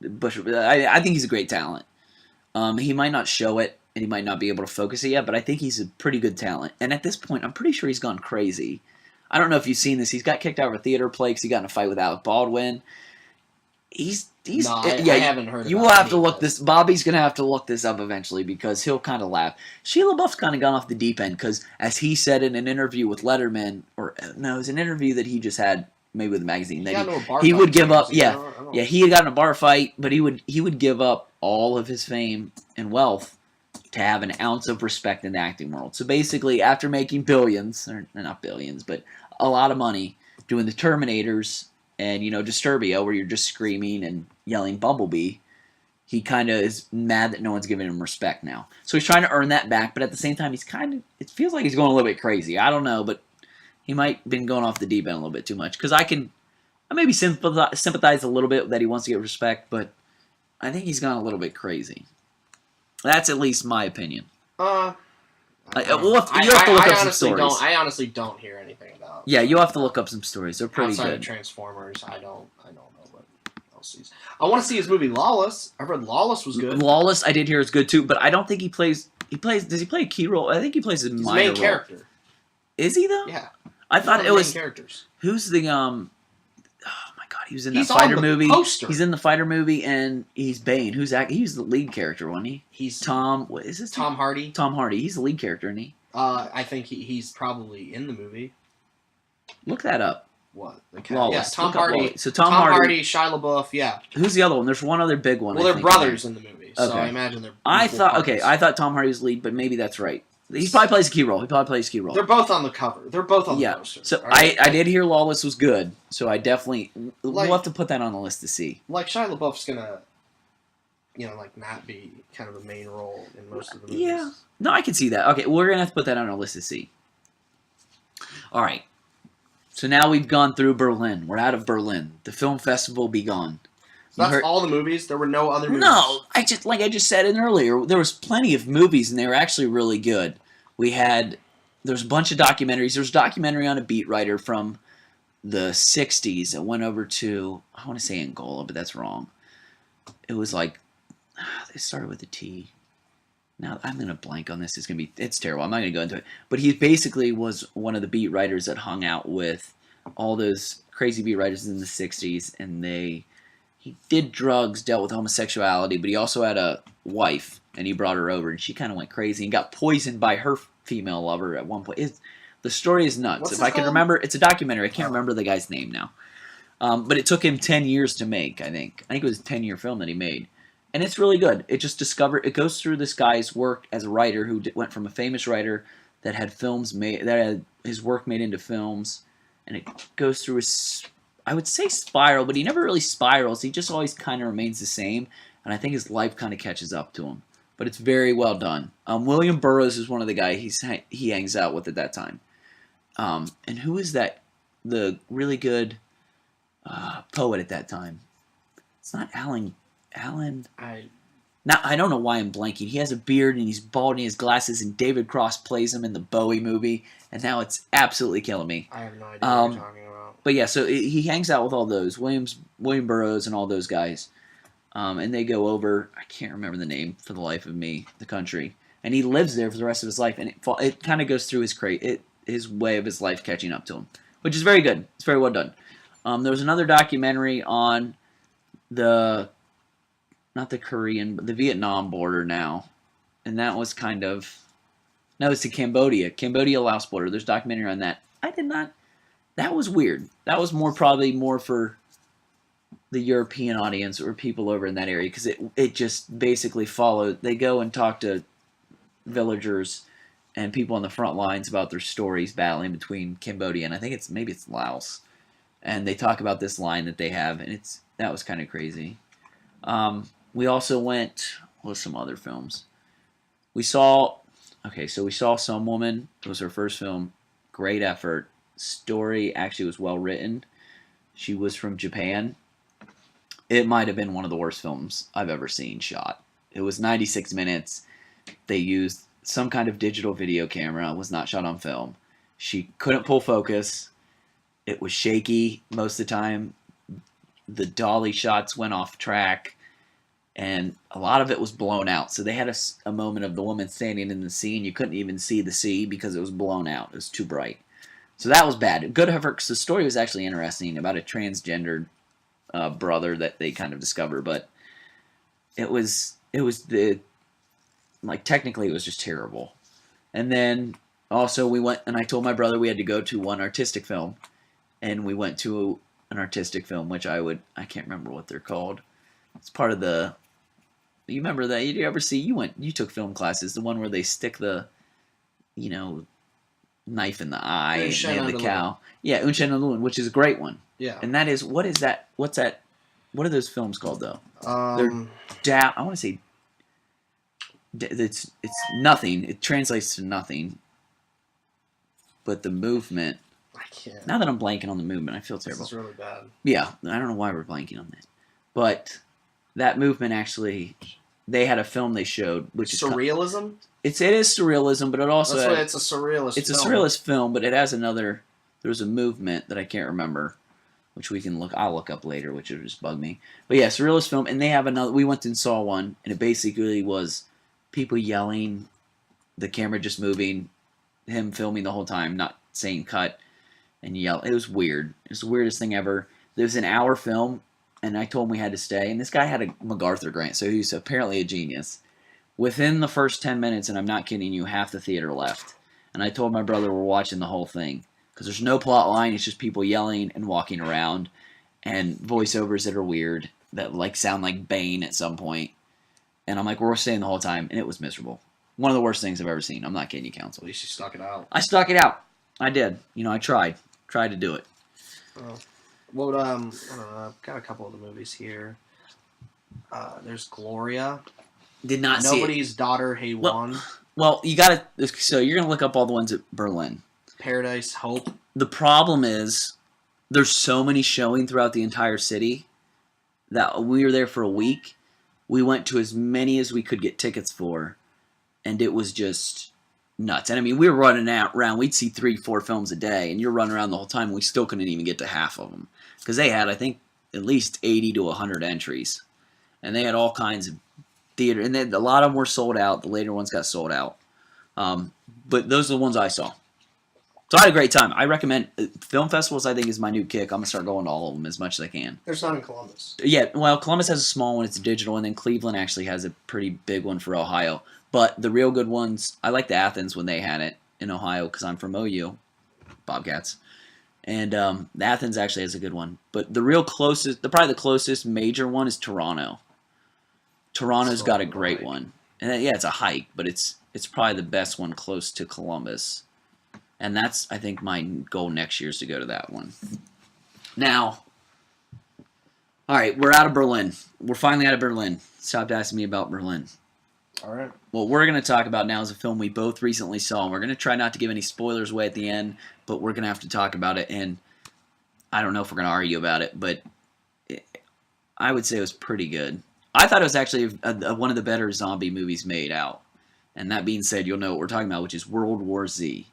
Speaker 1: I think he's a great talent. He might not show it, and he might not be able to focus it yet, but I think he's a pretty good talent. And at this point, I'm pretty sure he's gone crazy. I don't know if you've seen this. He's got kicked out of a theater play because he got in a fight with Alec Baldwin.
Speaker 2: I haven't heard.
Speaker 1: You will have to look this. Bobby's gonna have to look this up eventually because he'll kind of laugh. Shia LaBeouf's kind of gone off the deep end because, as he said in an interview with Letterman, it was an interview that he just had maybe with a magazine that he would give up. He had gotten a bar fight, but he would give up all of his fame and wealth to have an ounce of respect in the acting world. So basically, after making billions, or not billions, but a lot of money doing the Terminators and, Disturbia, where you're just screaming and yelling Bumblebee, he kind of is mad that no one's giving him respect now. So he's trying to earn that back, but at the same time, it feels like he's going a little bit crazy. I don't know, but he might have been going off the deep end a little bit too much. Because I maybe sympathize a little bit that he wants to get respect, but I think he's gone a little bit crazy. That's at least my opinion. You have to look up some stories.
Speaker 2: I honestly don't hear anything about.
Speaker 1: Yeah, you'll have to look up some stories. They're pretty
Speaker 2: outside
Speaker 1: good.
Speaker 2: Of Transformers, I don't know what else he's. I want to see his movie Lawless. I heard Lawless was good.
Speaker 1: Lawless, I did hear is good too, but I don't think he plays. Does he play a key role? I think he plays a minor
Speaker 2: main
Speaker 1: role.
Speaker 2: Character.
Speaker 1: Is he though?
Speaker 2: Yeah.
Speaker 1: I thought it was.
Speaker 2: Characters.
Speaker 1: Who's the Oh my god, he was in that fighter movie.
Speaker 2: Poster.
Speaker 1: He's in the fighter movie, and he's Bane. He's the lead character, wasn't he?
Speaker 2: He's
Speaker 1: Tom. What is his name?
Speaker 2: Tom Hardy.
Speaker 1: Tom Hardy. He's the lead character, isn't he?
Speaker 2: I think he's probably in the movie.
Speaker 1: Look that up.
Speaker 2: What?
Speaker 1: Lawless.
Speaker 2: Yes, Tom Hardy.
Speaker 1: So Tom Hardy,
Speaker 2: Shia LaBeouf. Yeah.
Speaker 1: Who's the other one? There's one other big one.
Speaker 2: Well, they're brothers in the movie, so I imagine they're.
Speaker 1: I thought Tom Hardy was lead, but maybe that's right. He probably plays a key role.
Speaker 2: They're both on the cover. They're both on the poster.
Speaker 1: So
Speaker 2: right?
Speaker 1: I did hear Lawless was good. So I definitely
Speaker 2: Like-
Speaker 1: we'll have to put that on the list to see.
Speaker 2: Like Shia LaBeouf's gonna, like not be kind of a main role in most of the movies.
Speaker 1: Yeah. No, I can see that. Okay, we're gonna have to put that on our list to see. All right. So now we've gone through Berlin. We're out of Berlin. The film festival be gone.
Speaker 2: So that's all the movies. There were no other movies.
Speaker 1: No, I just said it earlier. There was plenty of movies, and they were actually really good. There's a bunch of documentaries. There's a documentary on a beat writer from the '60s that went over to, I want to say Angola, but that's wrong. It was like it started with a T. Now I'm gonna blank on this. It's terrible. I'm not gonna go into it. But he basically was one of the beat writers that hung out with all those crazy beat writers in the '60s, and he did drugs, dealt with homosexuality, but he also had a wife, and he brought her over, and she kind of went crazy and got poisoned by her female lover at one point. The story is nuts.
Speaker 2: What's
Speaker 1: If
Speaker 2: it
Speaker 1: I can
Speaker 2: called?
Speaker 1: remember, it's a documentary. I can't remember the guy's name now. But it took him 10 years to make, I think. I think it was a 10-year film that he made. And it's really good. It goes through this guy's work as a writer who went from a famous writer that had his work made into films, and it goes through I would say spiral, but he never really spirals. He just always kind of remains the same, and I think his life kind of catches up to him. But it's very well done. William Burroughs is one of the guys he hangs out with at that time. And who is that? The really good poet at that time. It's not Alan. Now I don't know why I'm blanking. He has a beard and he's bald and he has glasses, and David Cross plays him in the Bowie movie, and now it's absolutely killing me.
Speaker 2: I have no idea what you're talking about.
Speaker 1: But yeah, so he hangs out with all those William Burroughs and all those guys, and they go over. I can't remember the name for the life of me. The country, and he lives there for the rest of his life, and it kind of goes through his way of his life catching up to him, which is very good. It's very well done. There was another documentary on not the Korean, but the Vietnam border now, and that was it's to Cambodia-Laos border. There's a documentary on that. That was weird. That was probably more for the European audience or people over in that area, because it just basically followed. They go and talk to villagers and people on the front lines about their stories battling between Cambodia and I think maybe it's Laos, and they talk about this line that they have, and that was kind of crazy. We also went with some other films. We saw Some Woman. It was her first film. Great effort. Story actually was well written. She was from Japan. It might have been one of the worst films I've ever seen shot. It was 96 minutes. They used some kind of digital video camera. It was not shot on film. She couldn't pull focus. It was shaky most of the time. The dolly shots went off track, and a lot of it was blown out. So they had a moment of the woman standing in the sea, and you couldn't even see the sea because it was blown out. It was too bright. So that was bad. Good effort, because the story was actually interesting about a transgendered brother that they kind of discover, but technically it was just terrible. And then also we went, and I told my brother we had to go to one artistic film, and we went to an artistic film, which I can't remember what they're called. It's part of you remember that? Did you ever see, you took film classes, the one where they stick the, knife in the eye and they have the cow. Yeah, Unshen Alun, which is a great one.
Speaker 2: Yeah.
Speaker 1: And that is, what is that? What's that? What are those films called, though?
Speaker 2: They're
Speaker 1: I want to say it's nothing. It translates to nothing. But the movement.
Speaker 2: I can't.
Speaker 1: Now that I'm blanking on the movement, I feel terrible.
Speaker 2: This is really bad.
Speaker 1: Yeah, I don't know why we're blanking on that. But that movement actually, they had a film they showed, which is
Speaker 2: surrealism.
Speaker 1: It is surrealism, but it also
Speaker 2: That's why it's a surrealist.
Speaker 1: It's a surrealist film, but it has another. There's a movement that I can't remember, which I'll look up later, which will just bug me. But yeah, surrealist film, and they have another. We went and saw one, and it basically was people yelling, the camera just moving, him filming the whole time, not saying cut, and yell. It was weird. It was the weirdest thing ever. There was an hour film, and I told him we had to stay. And this guy had a MacArthur grant, so he's apparently a genius. Within the first 10 minutes, and I'm not kidding you, half the theater left. And I told my brother we're watching the whole thing. Because there's no plot line, it's just people yelling and walking around. And voiceovers that are weird, that sound like Bane at some point. And I'm like, we're staying the whole time, and it was miserable. One of the worst things I've ever seen. I'm not kidding you, Council.
Speaker 2: At least you stuck it out.
Speaker 1: I stuck it out. I did. I tried to do it.
Speaker 2: Well, I don't know. I've got a couple of the movies here. There's Gloria.
Speaker 1: Did not see it.
Speaker 2: Nobody's Daughter, Hey Wan.
Speaker 1: Well, you got to. So you're gonna look up all the ones at Berlin.
Speaker 2: Paradise Hope.
Speaker 1: The problem is there's so many showing throughout the entire city that we were there for a week. We went to as many as we could get tickets for, and it was just nuts. And I mean, we were running around. We'd see 3-4 films a day, and you're running around the whole time. And we still couldn't even get to half of them because they had, I think, at least 80 to 100 entries, and they had all kinds of theater. And then a lot of them were sold out. The later ones got sold out, but those are the ones I saw. So I had a great time. I recommend film festivals. I think is my new kick. I'm gonna start going to all of them as much as I can.
Speaker 2: There's none in Columbus.
Speaker 1: Yeah, well, Columbus has a small one. It's digital, and then Cleveland actually has a pretty big one for Ohio. But the real good ones, I like the Athens when they had it in Ohio because I'm from OU, Bobcats, and the Athens actually has a good one. But the real closest, probably the closest major one is Toronto. Toronto's got a great one, and yeah, it's a hike, but it's probably the best one close to Columbus. And that's, I think, my goal next year is to go to that one. Now, all right, we're out of Berlin. We're finally out of Berlin. Stop asking me about Berlin.
Speaker 2: All right.
Speaker 1: What we're going to talk about now is a film we both recently saw. And we're going to try not to give any spoilers away at the end, but we're going to have to talk about it. And I don't know if we're going to argue about it, but I would say it was pretty good. I thought it was actually one of the better zombie movies made out. And that being said, you'll know what we're talking about, which is World War Z.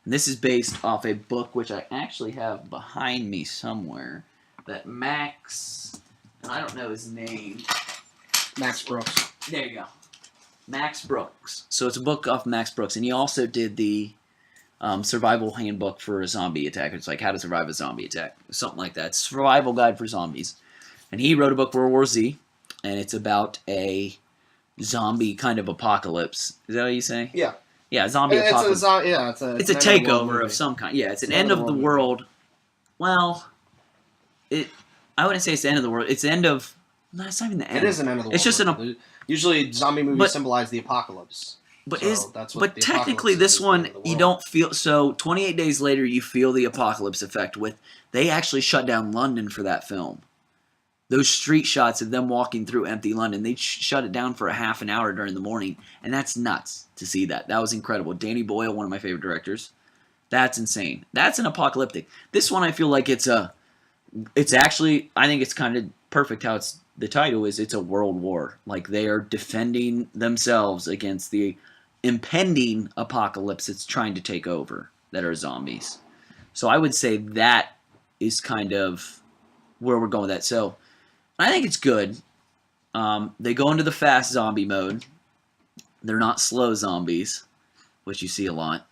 Speaker 1: And this is based off a book which I actually have behind me somewhere that Max, and I don't know his name.
Speaker 2: Max Brooks.
Speaker 1: There you go. Max Brooks. So it's a book off Max Brooks. And he also did the survival handbook for a zombie attack. It's like how to survive a zombie attack. Something like that. Survival guide for zombies. And he wrote a book, World War Z. And it's about a zombie kind of apocalypse. Is that what you say?
Speaker 2: Yeah.
Speaker 1: Yeah, zombie apocalypse.
Speaker 2: It's
Speaker 1: a takeover of some kind. Yeah, it's an end of the world. Well, I wouldn't say it's the end of the world. It's the end of. No, it's not even the end.
Speaker 2: It is an end of the world.
Speaker 1: It's just
Speaker 2: usually zombie movies symbolize the apocalypse.
Speaker 1: But
Speaker 2: technically
Speaker 1: this one you don't feel. So 28 days later, you feel the apocalypse effect. They actually shut down London for that film. Those street shots of them walking through empty London, they shut it down for a half an hour during the morning, and that's nuts to see that. That was incredible. Danny Boyle, one of my favorite directors. That's insane. That's an apocalyptic. This one, I feel like it's actually, I think it's kind of perfect how the title is. It's a world war. Like they are defending themselves against the impending apocalypse that's trying to take over that are zombies. So I would say that is kind of where we're going with that. So I think it's good. They go into the fast zombie mode. They're not slow zombies, which you see a lot.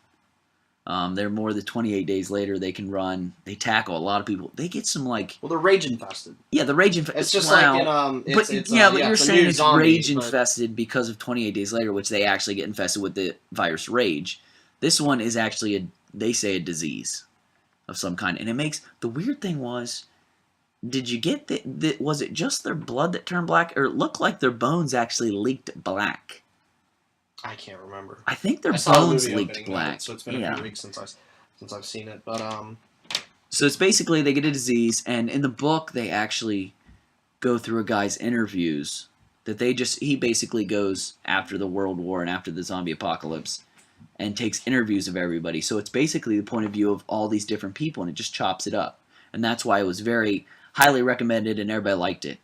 Speaker 1: They're more the 28 days later. They can run. They tackle a lot of people. They get some like.
Speaker 2: Well, they're rage infested.
Speaker 1: Yeah, the rage infested.
Speaker 2: It's just like in
Speaker 1: but you're saying it's rage infested because of 28 days later, which they actually get infested with the virus rage. This one is actually they say a disease of some kind, and it makes the weird thing was. Did you get that? Was it just their blood that turned black, or it looked like their bones actually leaked black?
Speaker 2: I can't remember.
Speaker 1: I think their bones leaked black.
Speaker 2: So it's been a few weeks since I've seen it, but
Speaker 1: So it's basically they get a disease, and in the book they actually go through a guy's interviews that he basically goes after the World War and after the zombie apocalypse, and takes interviews of everybody. So it's basically the point of view of all these different people, and it just chops it up, and that's why it was very highly recommended, and everybody liked it.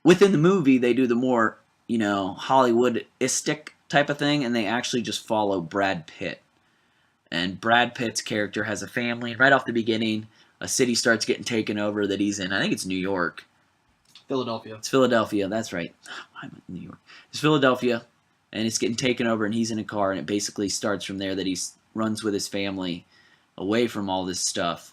Speaker 1: Within the movie, they do the more, Hollywood-istic type of thing, and they actually just follow Brad Pitt. And Brad Pitt's character has a family, and right off the beginning, a city starts getting taken over that he's in. I think it's New York.
Speaker 2: Philadelphia.
Speaker 1: It's Philadelphia, that's right. I'm in New York. It's Philadelphia, and it's getting taken over, and he's in a car, and it basically starts from there that he runs with his family away from all this stuff.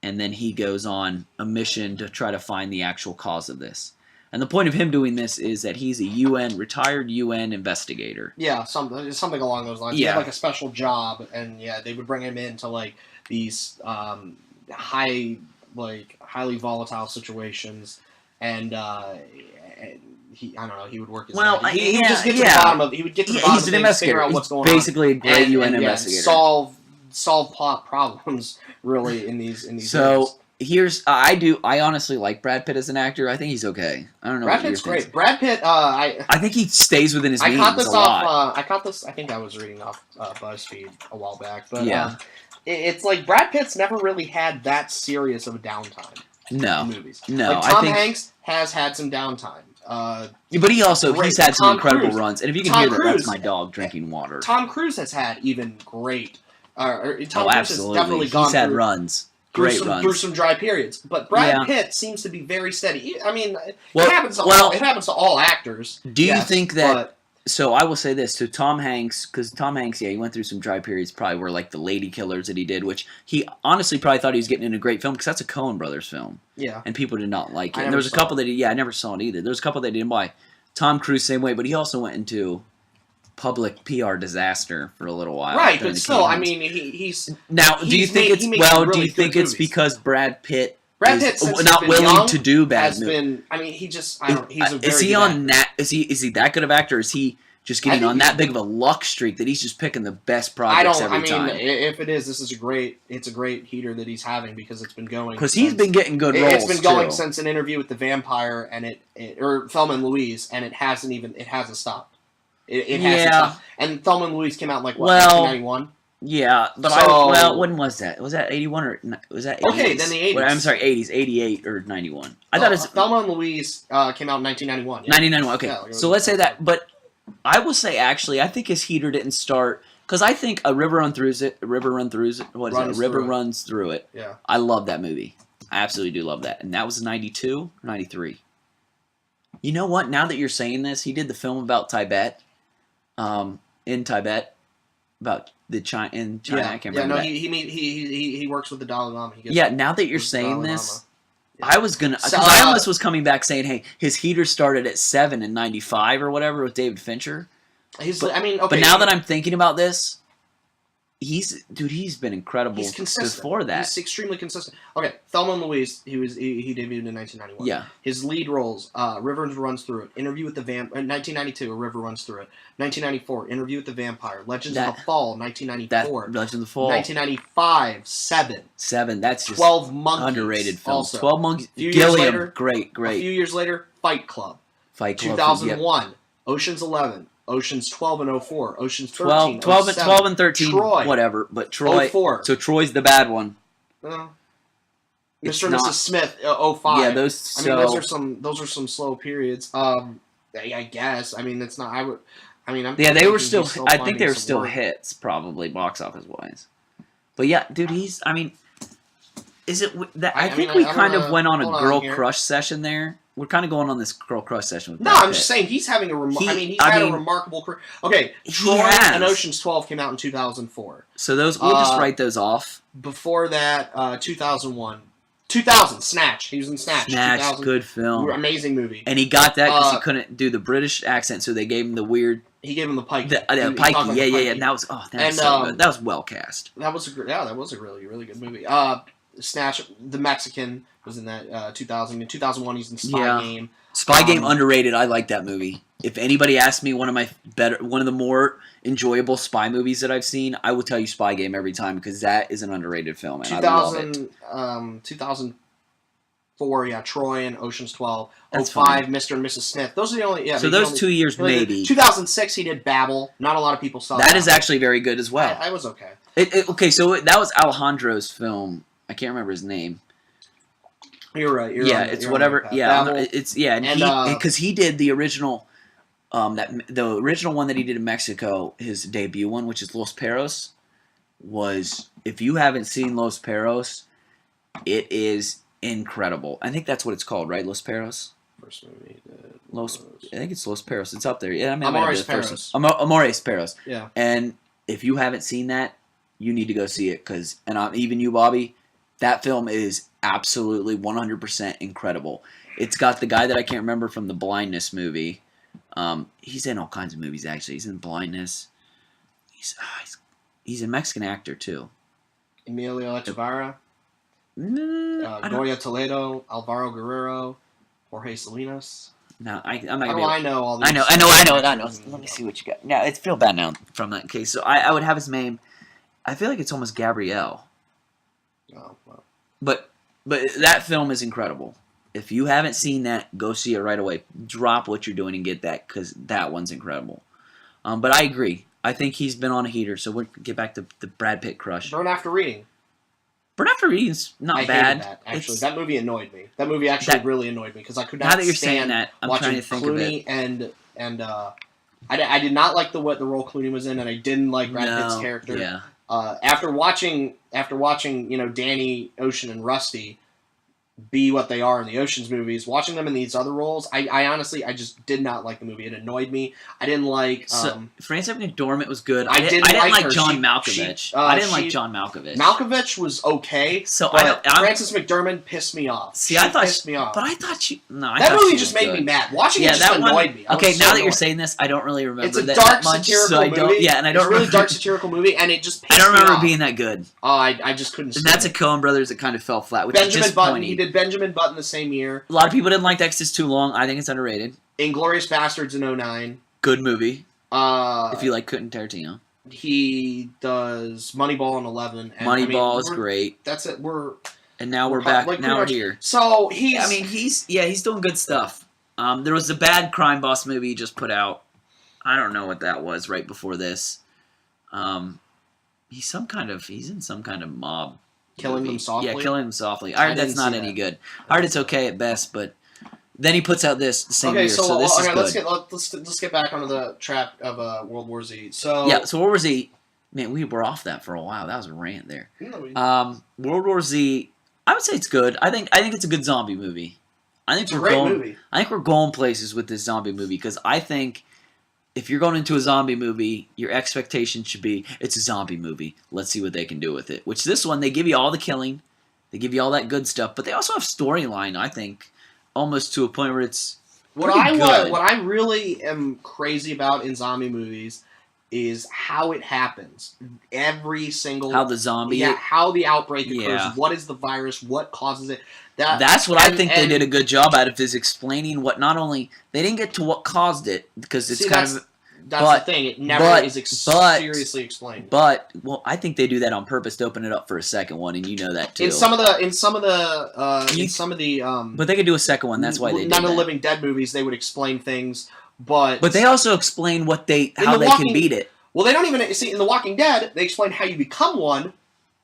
Speaker 1: And then he goes on a mission to try to find the actual cause of this. And the point of him doing this is that he's a retired UN investigator. Yeah,
Speaker 2: something along those lines.
Speaker 1: Yeah.
Speaker 2: He had like a special job, and yeah, they would bring him into like these highly volatile situations, and I don't know. He would work his
Speaker 1: Well,
Speaker 2: magic. He would just get to
Speaker 1: yeah.
Speaker 2: the bottom of. He would get to the bottom
Speaker 1: He's
Speaker 2: of
Speaker 1: an
Speaker 2: things,
Speaker 1: investigator.
Speaker 2: figure out
Speaker 1: He's
Speaker 2: what's going
Speaker 1: basically a great
Speaker 2: on,
Speaker 1: UN
Speaker 2: and
Speaker 1: investigator.
Speaker 2: solve plot problems really in these
Speaker 1: So
Speaker 2: areas.
Speaker 1: here's I honestly like Brad Pitt as an actor. I think he's okay. I don't know.
Speaker 2: Brad
Speaker 1: what
Speaker 2: Pitt's
Speaker 1: your
Speaker 2: great.
Speaker 1: things.
Speaker 2: Brad Pitt.
Speaker 1: I think he stays within his
Speaker 2: I
Speaker 1: means
Speaker 2: caught this
Speaker 1: a lot.
Speaker 2: off. I caught this. I think I was reading off BuzzFeed a while back, but
Speaker 1: Yeah.
Speaker 2: it's like Brad Pitt's never really had that serious of a downtime
Speaker 1: No,
Speaker 2: in movies.
Speaker 1: no.
Speaker 2: Like Tom Hanks has had some downtime.
Speaker 1: But he's had some incredible runs. And if you can hear that, that's my dog drinking water.
Speaker 2: Tom Cruise has had even great. Tom Cruise
Speaker 1: absolutely.
Speaker 2: has definitely gone
Speaker 1: He's had
Speaker 2: through
Speaker 1: runs. Great runs.
Speaker 2: Through some dry periods. But Brad Pitt seems to be very steady. I mean, it happens to all actors.
Speaker 1: Do you think that... So I will say this to Tom Hanks, because Tom Hanks, he went through some dry periods, probably were like the Lady Killers that he did, which he honestly probably thought he was getting in a great film, because that's a Coen Brothers film.
Speaker 2: Yeah.
Speaker 1: And people did not like it. And there was a couple that I never saw it either. There was a couple that didn't buy. Tom Cruise, same way, but he also went into public PR disaster for a little while.
Speaker 2: Right, but still, I mean, he's...
Speaker 1: Now, do you think it's because Brad Pitt is not willing to do bad movies?
Speaker 2: I mean, he's a very
Speaker 1: is he on that? Is he that good of actor? Or is he just getting on that big of a luck streak that he's just picking the best projects every time?
Speaker 2: If it is, it's a great heater that he's having because it's been going.
Speaker 1: Because he's been getting good roles.
Speaker 2: It's been going since An Interview with the Vampire and or Thelma and Louise, and it hasn't stopped. It hasn't stopped. And Thelma and Louise came out in 1991.
Speaker 1: Yeah, but when was that? Was that 81 or was that 80s?
Speaker 2: Okay, then the 80s.
Speaker 1: I'm sorry, 80s, 88 or 91. I thought it was
Speaker 2: Thelma and Louise came out in 1991. Yeah.
Speaker 1: 1991. Okay, so let's say that. But I will say actually, I his heater didn't start because I think A River Runs Through It. What is it? A River Runs Through It.
Speaker 2: Yeah,
Speaker 1: I love that movie. I absolutely do love that, and that was 92 or 93. You know what? Now that you're saying this, he did the film about Tibet. In Tibet, about the China in China. I can't remember.
Speaker 2: He works with the Dalai Lama.
Speaker 1: Now that you're saying this, I was gonna. I almost was coming back saying, "Hey, his heater started at 7 in 95 or whatever with David Fincher." But now that I'm thinking about this, he's been incredible.
Speaker 2: He's consistent.
Speaker 1: Before that.
Speaker 2: He's extremely consistent. Okay, Thelma and Louise, he debuted in 1991.
Speaker 1: Yeah.
Speaker 2: His lead roles, River Runs Through It, Interview with the 1992, A River Runs Through It, 1994, Interview with the Vampire, Legends of the Fall, 1994.
Speaker 1: Legends of the Fall.
Speaker 2: 1995, Seven.
Speaker 1: Seven, that's just
Speaker 2: 12 Monkeys.
Speaker 1: Underrated film.
Speaker 2: Also.
Speaker 1: 12 Monkeys.
Speaker 2: Gilliam,
Speaker 1: great.
Speaker 2: A few years later, Fight Club. 2001, Ocean's 11. Oceans 12 and 04, Oceans 13,
Speaker 1: 12 and 13,
Speaker 2: Troy,
Speaker 1: whatever. But Troy,
Speaker 2: 04.
Speaker 1: So Troy's the bad one.
Speaker 2: Mr. and Mrs. Smith, 05.
Speaker 1: Yeah, those
Speaker 2: are some slow periods. I guess. I mean, it's not.
Speaker 1: They were still. I think they were still hits, probably box office wise. But yeah, dude, he's. I mean, is it that? I think we kind of went on a girl crush session there. We're kind of going on this girl crush session with.
Speaker 2: No, I'm just saying he's having a. He's had a remarkable career. Okay, Troy and Ocean's 12 came out in 2004.
Speaker 1: So those we'll just write those off.
Speaker 2: Before that, 2001, 2000, Snatch. He was in Snatch.
Speaker 1: Snatch, good film,
Speaker 2: amazing movie.
Speaker 1: And he got that because he couldn't do the British accent, so they gave him the weird.
Speaker 2: He gave him the Pikey.
Speaker 1: Pikey, yeah. And that was so good. That was well cast.
Speaker 2: That was a really, really good movie. Snatch, the Mexican was in that 2000. In 2001, he's in Spy Game.
Speaker 1: Spy Game underrated. I like that movie. If anybody asks me one of the more enjoyable spy movies that I've seen, I will tell you Spy Game every time because that is an underrated film and I love it.
Speaker 2: 2004, Troy and Ocean's 12.
Speaker 1: That's
Speaker 2: 05,
Speaker 1: fine.
Speaker 2: Mr. and Mrs. Smith. Those are the only. Yeah,
Speaker 1: so those 2 years maybe.
Speaker 2: 2006, he did Babel. Not a lot of people saw that.
Speaker 1: That is actually very good as well.
Speaker 2: I was okay.
Speaker 1: Okay, so that was Alejandro's film. I can't remember his name.
Speaker 2: You're right.
Speaker 1: It's whatever. Because he did the original, the original one that he did in Mexico, his debut one, which is Los Perros, was if you haven't seen Los Perros, it is incredible. I think that's what it's called, right? Los Perros.
Speaker 2: First movie.
Speaker 1: I think it's Los Perros. It's up there. Yeah,
Speaker 2: Amores Perros.
Speaker 1: Amores Perros.
Speaker 2: Yeah.
Speaker 1: And if you haven't seen that, you need to go see it even you, Bobby. That film is absolutely 100% incredible. It's got the guy that I can't remember from the Blindness movie. He's in all kinds of movies, actually. He's in Blindness. He's a Mexican actor, too.
Speaker 2: Emilio Echevarria. Goya Toledo. Alvaro Guerrero. Jorge Salinas.
Speaker 1: No, I'm not
Speaker 2: How
Speaker 1: gonna
Speaker 2: do
Speaker 1: be able.
Speaker 2: I know all these?
Speaker 1: I know. Let me see what you got. Now it's feel bad now from that case. So I would have his name. I feel like it's almost Gabrielle.
Speaker 2: Oh, well.
Speaker 1: But that film is incredible. If you haven't seen that, go see it right away. Drop what you're doing and get that because that one's incredible. But I agree. I think he's been on a heater. So we'll get back to the Brad Pitt crush.
Speaker 2: Burn After Reading.
Speaker 1: Burn After Reading's not
Speaker 2: I
Speaker 1: bad.
Speaker 2: hated that, actually. That movie annoyed me. That movie actually really annoyed me because I could not
Speaker 1: now that you're
Speaker 2: stand
Speaker 1: saying that, I'm
Speaker 2: watching
Speaker 1: trying to think
Speaker 2: Clooney
Speaker 1: of it.
Speaker 2: and I did not like the role Clooney was in, and I didn't like Brad Pitt's character.
Speaker 1: Yeah.
Speaker 2: After watching Danny, Ocean, and Rusty be what they are in the Ocean's movies, watching them in these other roles, I honestly just did not like the movie. It annoyed me. I didn't like.
Speaker 1: Frances McDormand was good.
Speaker 2: I didn't like
Speaker 1: John Malkovich. I didn't like John Malkovich.
Speaker 2: Malkovich was okay.
Speaker 1: So
Speaker 2: Frances McDormand pissed me off.
Speaker 1: See, she pissed
Speaker 2: me off.
Speaker 1: But I thought she. No,
Speaker 2: that movie just made me mad. Watching it just annoyed me.
Speaker 1: Okay, now that you're saying this, I don't really remember.
Speaker 2: It's a
Speaker 1: that
Speaker 2: dark
Speaker 1: much,
Speaker 2: satirical
Speaker 1: so I don't,
Speaker 2: movie.
Speaker 1: Yeah, and I don't
Speaker 2: it's a really dark satirical movie, and it just.
Speaker 1: I don't remember
Speaker 2: it
Speaker 1: being that good.
Speaker 2: Oh, I just couldn't.
Speaker 1: And that's a Coen Brothers that kind of fell flat, which is
Speaker 2: Benjamin
Speaker 1: disappointing.
Speaker 2: Button. He did Benjamin Button the same year.
Speaker 1: A lot of people didn't like that 'cause it's too long. I think it's underrated.
Speaker 2: Inglourious Bastards in 2009.
Speaker 1: Good movie. If you like Quentin Tarantino.
Speaker 2: He does Moneyball in 2011.
Speaker 1: Moneyball is great.
Speaker 2: That's it.
Speaker 1: And now we're back. Like, now we're here.
Speaker 2: So
Speaker 1: he's doing good stuff. There was a bad crime boss movie he just put out. I don't know what that was right before this. He's in some kind of mob.
Speaker 2: Killing Them Softly?
Speaker 1: Yeah, Killing Them Softly. I heard that's not any good. I heard it's okay at best, but then he puts out this the same year, so this is good.
Speaker 2: Let's get back onto the trap of World War Z. So
Speaker 1: World War Z, man, we were off that for a while. That was a rant there. World War Z, I would say it's good. I think it's a good zombie movie.
Speaker 2: It's a great movie.
Speaker 1: I think we're going places with this zombie movie because I think if you're going into a zombie movie, your expectation should be, it's a zombie movie. Let's see what they can do with it. Which this one, they give you all the killing. They give you all that good stuff. But they also have storyline, I think, almost to a point where it's
Speaker 2: What I really am crazy about in zombie movies is how it happens. Every single...
Speaker 1: How the zombie...
Speaker 2: Yeah, how the outbreak occurs. Yeah. What is the virus? What causes it?
Speaker 1: That's what I think they did a good job at, is explaining what not only... They didn't get to what caused it, because it's
Speaker 2: That's the thing. It never is seriously explained.
Speaker 1: But I think they do that on purpose to open it up for a second one, and you know that too.
Speaker 2: In some of the
Speaker 1: but they could do a second one. That's why they did
Speaker 2: None of the Living Dead movies, they would explain things, but
Speaker 1: they also explain how they can beat it.
Speaker 2: Well, they don't even see in The Walking Dead. They explain how you become one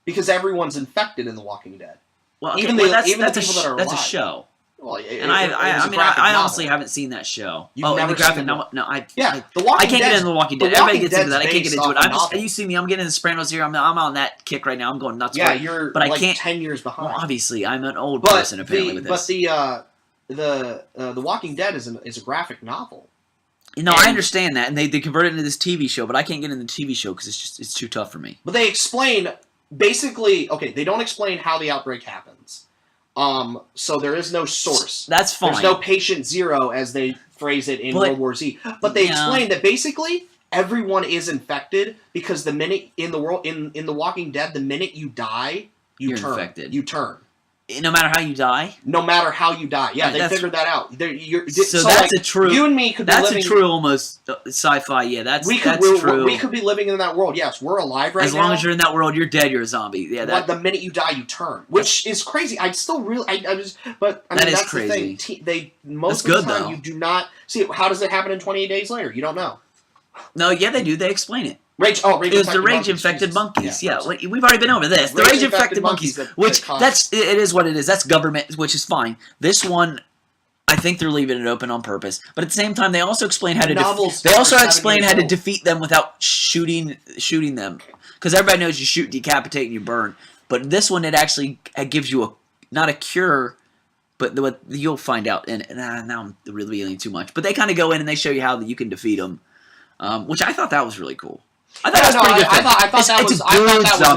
Speaker 2: because everyone's infected in The Walking Dead.
Speaker 1: Well, okay,
Speaker 2: even the people that are alive.
Speaker 1: That's a show.
Speaker 2: Well,
Speaker 1: I honestly haven't seen that show.
Speaker 2: You've never
Speaker 1: the graphic
Speaker 2: seen
Speaker 1: novel? No,
Speaker 2: The Walking
Speaker 1: I can't get into The Walking Dead. Everybody gets into that. I can't get into it. You see me, I'm getting the Sopranos here. I'm on that kick right now. I'm going nuts.
Speaker 2: Yeah, but I can't. 10 years behind.
Speaker 1: Well, obviously, I'm an old person apparently with this.
Speaker 2: But the Walking Dead is a graphic novel.
Speaker 1: I understand that, and they convert it into this TV show, but I can't get into the TV show because it's too tough for me.
Speaker 2: But they explain basically. Okay, they don't explain how the outbreak happens. So there is no source.
Speaker 1: That's fine.
Speaker 2: There's no patient zero, as they phrase it in World War Z. But they explain that basically everyone is infected because the minute in The Walking Dead, the minute you die, you're infected. You turn.
Speaker 1: No matter how you die?
Speaker 2: No matter how you die. Yeah, they figured that out.
Speaker 1: So that's a true...
Speaker 2: You and me could be living...
Speaker 1: That's a true almost sci-fi, yeah. That's true.
Speaker 2: We could be living in that world. Yes, we're alive right now.
Speaker 1: As long as you're in that world, you're dead, you're a zombie. Yeah,
Speaker 2: but the minute you die, you turn. Which is crazy. I'd still really... that's
Speaker 1: crazy.
Speaker 2: The thing. Most of the time, you do not... See, how does it happen in 28 days later? You don't know.
Speaker 1: No, yeah, they do. They explain it.
Speaker 2: It was
Speaker 1: the rage-infected monkeys. Yeah, we've already been over this. The rage-infected monkeys, which it is what it is. That's government, which is fine. This one, I think they're leaving it open on purpose. But at the same time, they also explain how to defeat them without shooting them. Because everybody knows you shoot, decapitate, and you burn. But this one, it actually gives you not a cure, but what you'll find out. And now I'm revealing too much. But they kind of go in and they show you how you can defeat them, which I thought that was really cool. I thought that was pretty good.
Speaker 2: I thought that was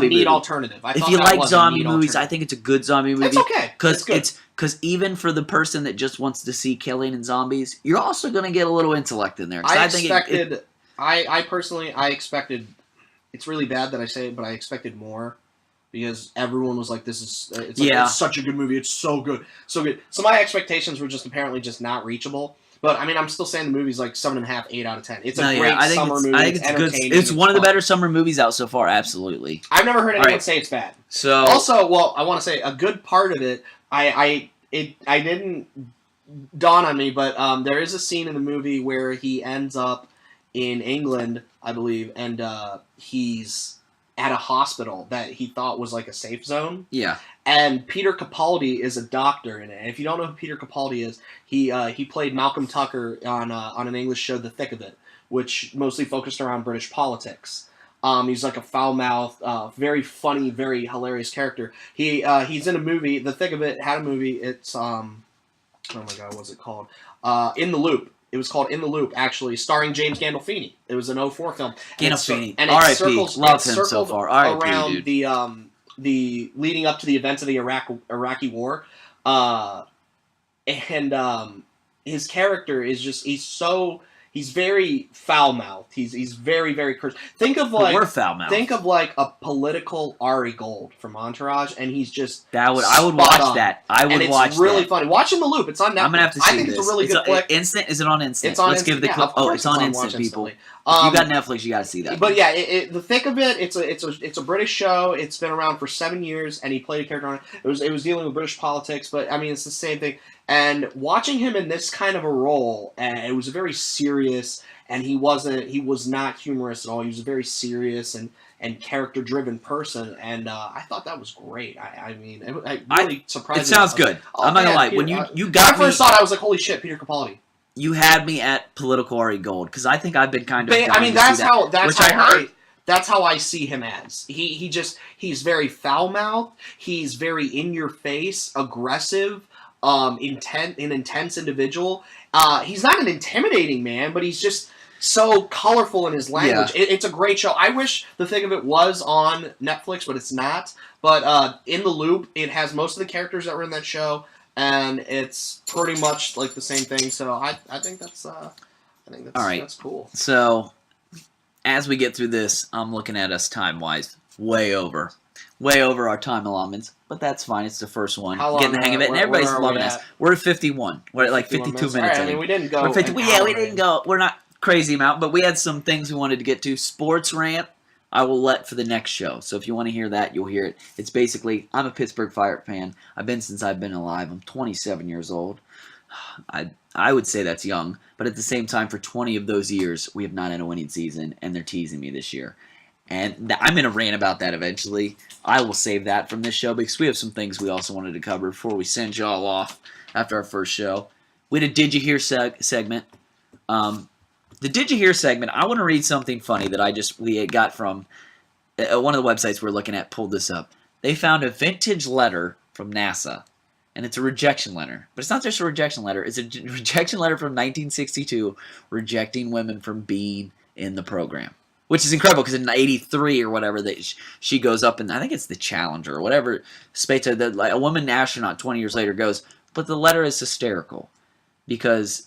Speaker 2: a neat alternative.
Speaker 1: If you like zombie movies, I think it's a good zombie movie.
Speaker 2: It's okay.
Speaker 1: Because even for the person that just wants to see killing and zombies, you're also going to get a little intellect in there.
Speaker 2: I personally expected. It's really bad that I say it, but I expected more because everyone was like, "This is it's such a good movie. It's so good, so good." So my expectations were apparently not reachable. But I mean, I'm still saying the movie's like 7.5, 8 out of 10. It's a
Speaker 1: No,
Speaker 2: great
Speaker 1: yeah, I think
Speaker 2: summer
Speaker 1: it's,
Speaker 2: movie.
Speaker 1: I think
Speaker 2: It's
Speaker 1: it's good.
Speaker 2: entertaining.
Speaker 1: It's one of the
Speaker 2: fun.
Speaker 1: better summer movies out so far. Absolutely.
Speaker 2: I've never heard anyone
Speaker 1: right.
Speaker 2: say it's bad.
Speaker 1: So
Speaker 2: Also, well, I want to say a good part of it. I didn't dawn on me, but there is a scene in the movie where he ends up in England, I believe, and he's at a hospital that he thought was like a safe zone.
Speaker 1: yeah,
Speaker 2: And Peter Capaldi is a doctor in it. And if you don't know who Peter Capaldi is, he played Malcolm Tucker on an English show, The Thick of It, which mostly focused around British politics. He's like a foul-mouthed, very funny, very hilarious character. He's in a movie. The Thick of It had a movie. It's oh my god, what's it called? In the Loop. It was called In the Loop, actually, starring James Gandolfini. It was an '04 film.
Speaker 1: Gandolfini.
Speaker 2: And
Speaker 1: R.I.P. Love him so far. R.I.P.
Speaker 2: Around
Speaker 1: dude.
Speaker 2: the leading up to the events of the Iraqi War, and his character is just he's very foul mouthed. He's very very curse. Think of like
Speaker 1: we're foul mouthed.
Speaker 2: Think of like a political Ari Gold from Entourage, and he's just
Speaker 1: I would watch
Speaker 2: on.
Speaker 1: that. I would
Speaker 2: and
Speaker 1: watch
Speaker 2: it's really
Speaker 1: that.
Speaker 2: funny. Watch In the Loop. It's on Netflix.
Speaker 1: I'm gonna have to see
Speaker 2: I think
Speaker 1: this.
Speaker 2: it's a really good flick.
Speaker 1: Instant? Is it on Instant?
Speaker 2: It's on
Speaker 1: Let's
Speaker 2: Instant.
Speaker 1: give the clip.
Speaker 2: Yeah,
Speaker 1: It's on Instant,
Speaker 2: Watch
Speaker 1: people.
Speaker 2: Instantly.
Speaker 1: If you got Netflix, you got to see that.
Speaker 2: But yeah, the thick of it. It's a British show. It's been around for 7 years, and he played a character on it. It was dealing with British politics, but I mean it's the same thing. And watching him in this kind of a role, and it was very serious, and he was not humorous at all. He was a very serious and character driven person, and I thought that was great. I mean, it really surprised me.
Speaker 1: It sounds good. I'm not gonna lie. When you got
Speaker 2: when I first saw it, I was like, holy shit, Peter Capaldi.
Speaker 1: You had me at political Ari Gold because I think I've been kind of.
Speaker 2: I mean, that's how
Speaker 1: That's
Speaker 2: how I see him as. He's very foul mouthed. He's very in your face, aggressive, an intense individual. He's not an intimidating man, but he's just so colorful in his language.
Speaker 1: Yeah.
Speaker 2: It's a great show. I wish The Thick of It was on Netflix, but it's not. But In the Loop, it has most of the characters that were in that show. And it's pretty much like the same thing, so I think that's all right. That's cool.
Speaker 1: So, as we get through this, I'm looking at us time wise, way over our time allotments, but that's fine. It's the first one, getting the hang of it, and everybody's loving us. We're at 51. We're at like 52 minutes.
Speaker 2: Right, I mean, we didn't go.
Speaker 1: We didn't go. We're not crazy amount, but we had some things we wanted to get to. Sports rant. I will let for the next show. So if you want to hear that, you'll hear it. It's basically, I'm a Pittsburgh Pirate fan. I've been since I've been alive. I'm 27 years old. I would say that's young. But at the same time, for 20 of those years, we have not had a winning season, and they're teasing me this year. And I'm going to rant about that eventually. I will save that from this show because we have some things we also wanted to cover before we send y'all off after our first show. We had a Did You Hear segment. The Did You Hear segment, I want to read something funny that we got from one of the websites we're looking at, pulled this up. They found a vintage letter from NASA, and it's a rejection letter. But it's not just a rejection letter. It's a rejection letter from 1962 rejecting women from being in the program, which is incredible because in 83 or whatever, she goes up, and I think it's the Challenger or whatever space, like a woman astronaut 20 years later goes, but the letter is hysterical because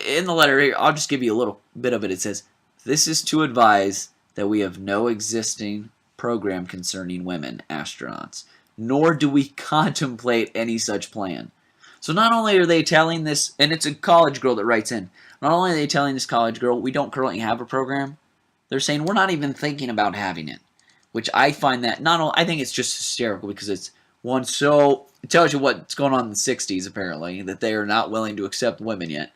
Speaker 1: in the letter here, I'll just give you a little bit of it. It says, "This is to advise that we have no existing program concerning women astronauts, nor do we contemplate any such plan." So not only are they telling this, and it's a college girl that writes in, not only are they telling this college girl, we don't currently have a program, they're saying we're not even thinking about having it, which I find that I think it's just hysterical because it's one, so it tells you what's going on in the 60s apparently, that they are not willing to accept women yet.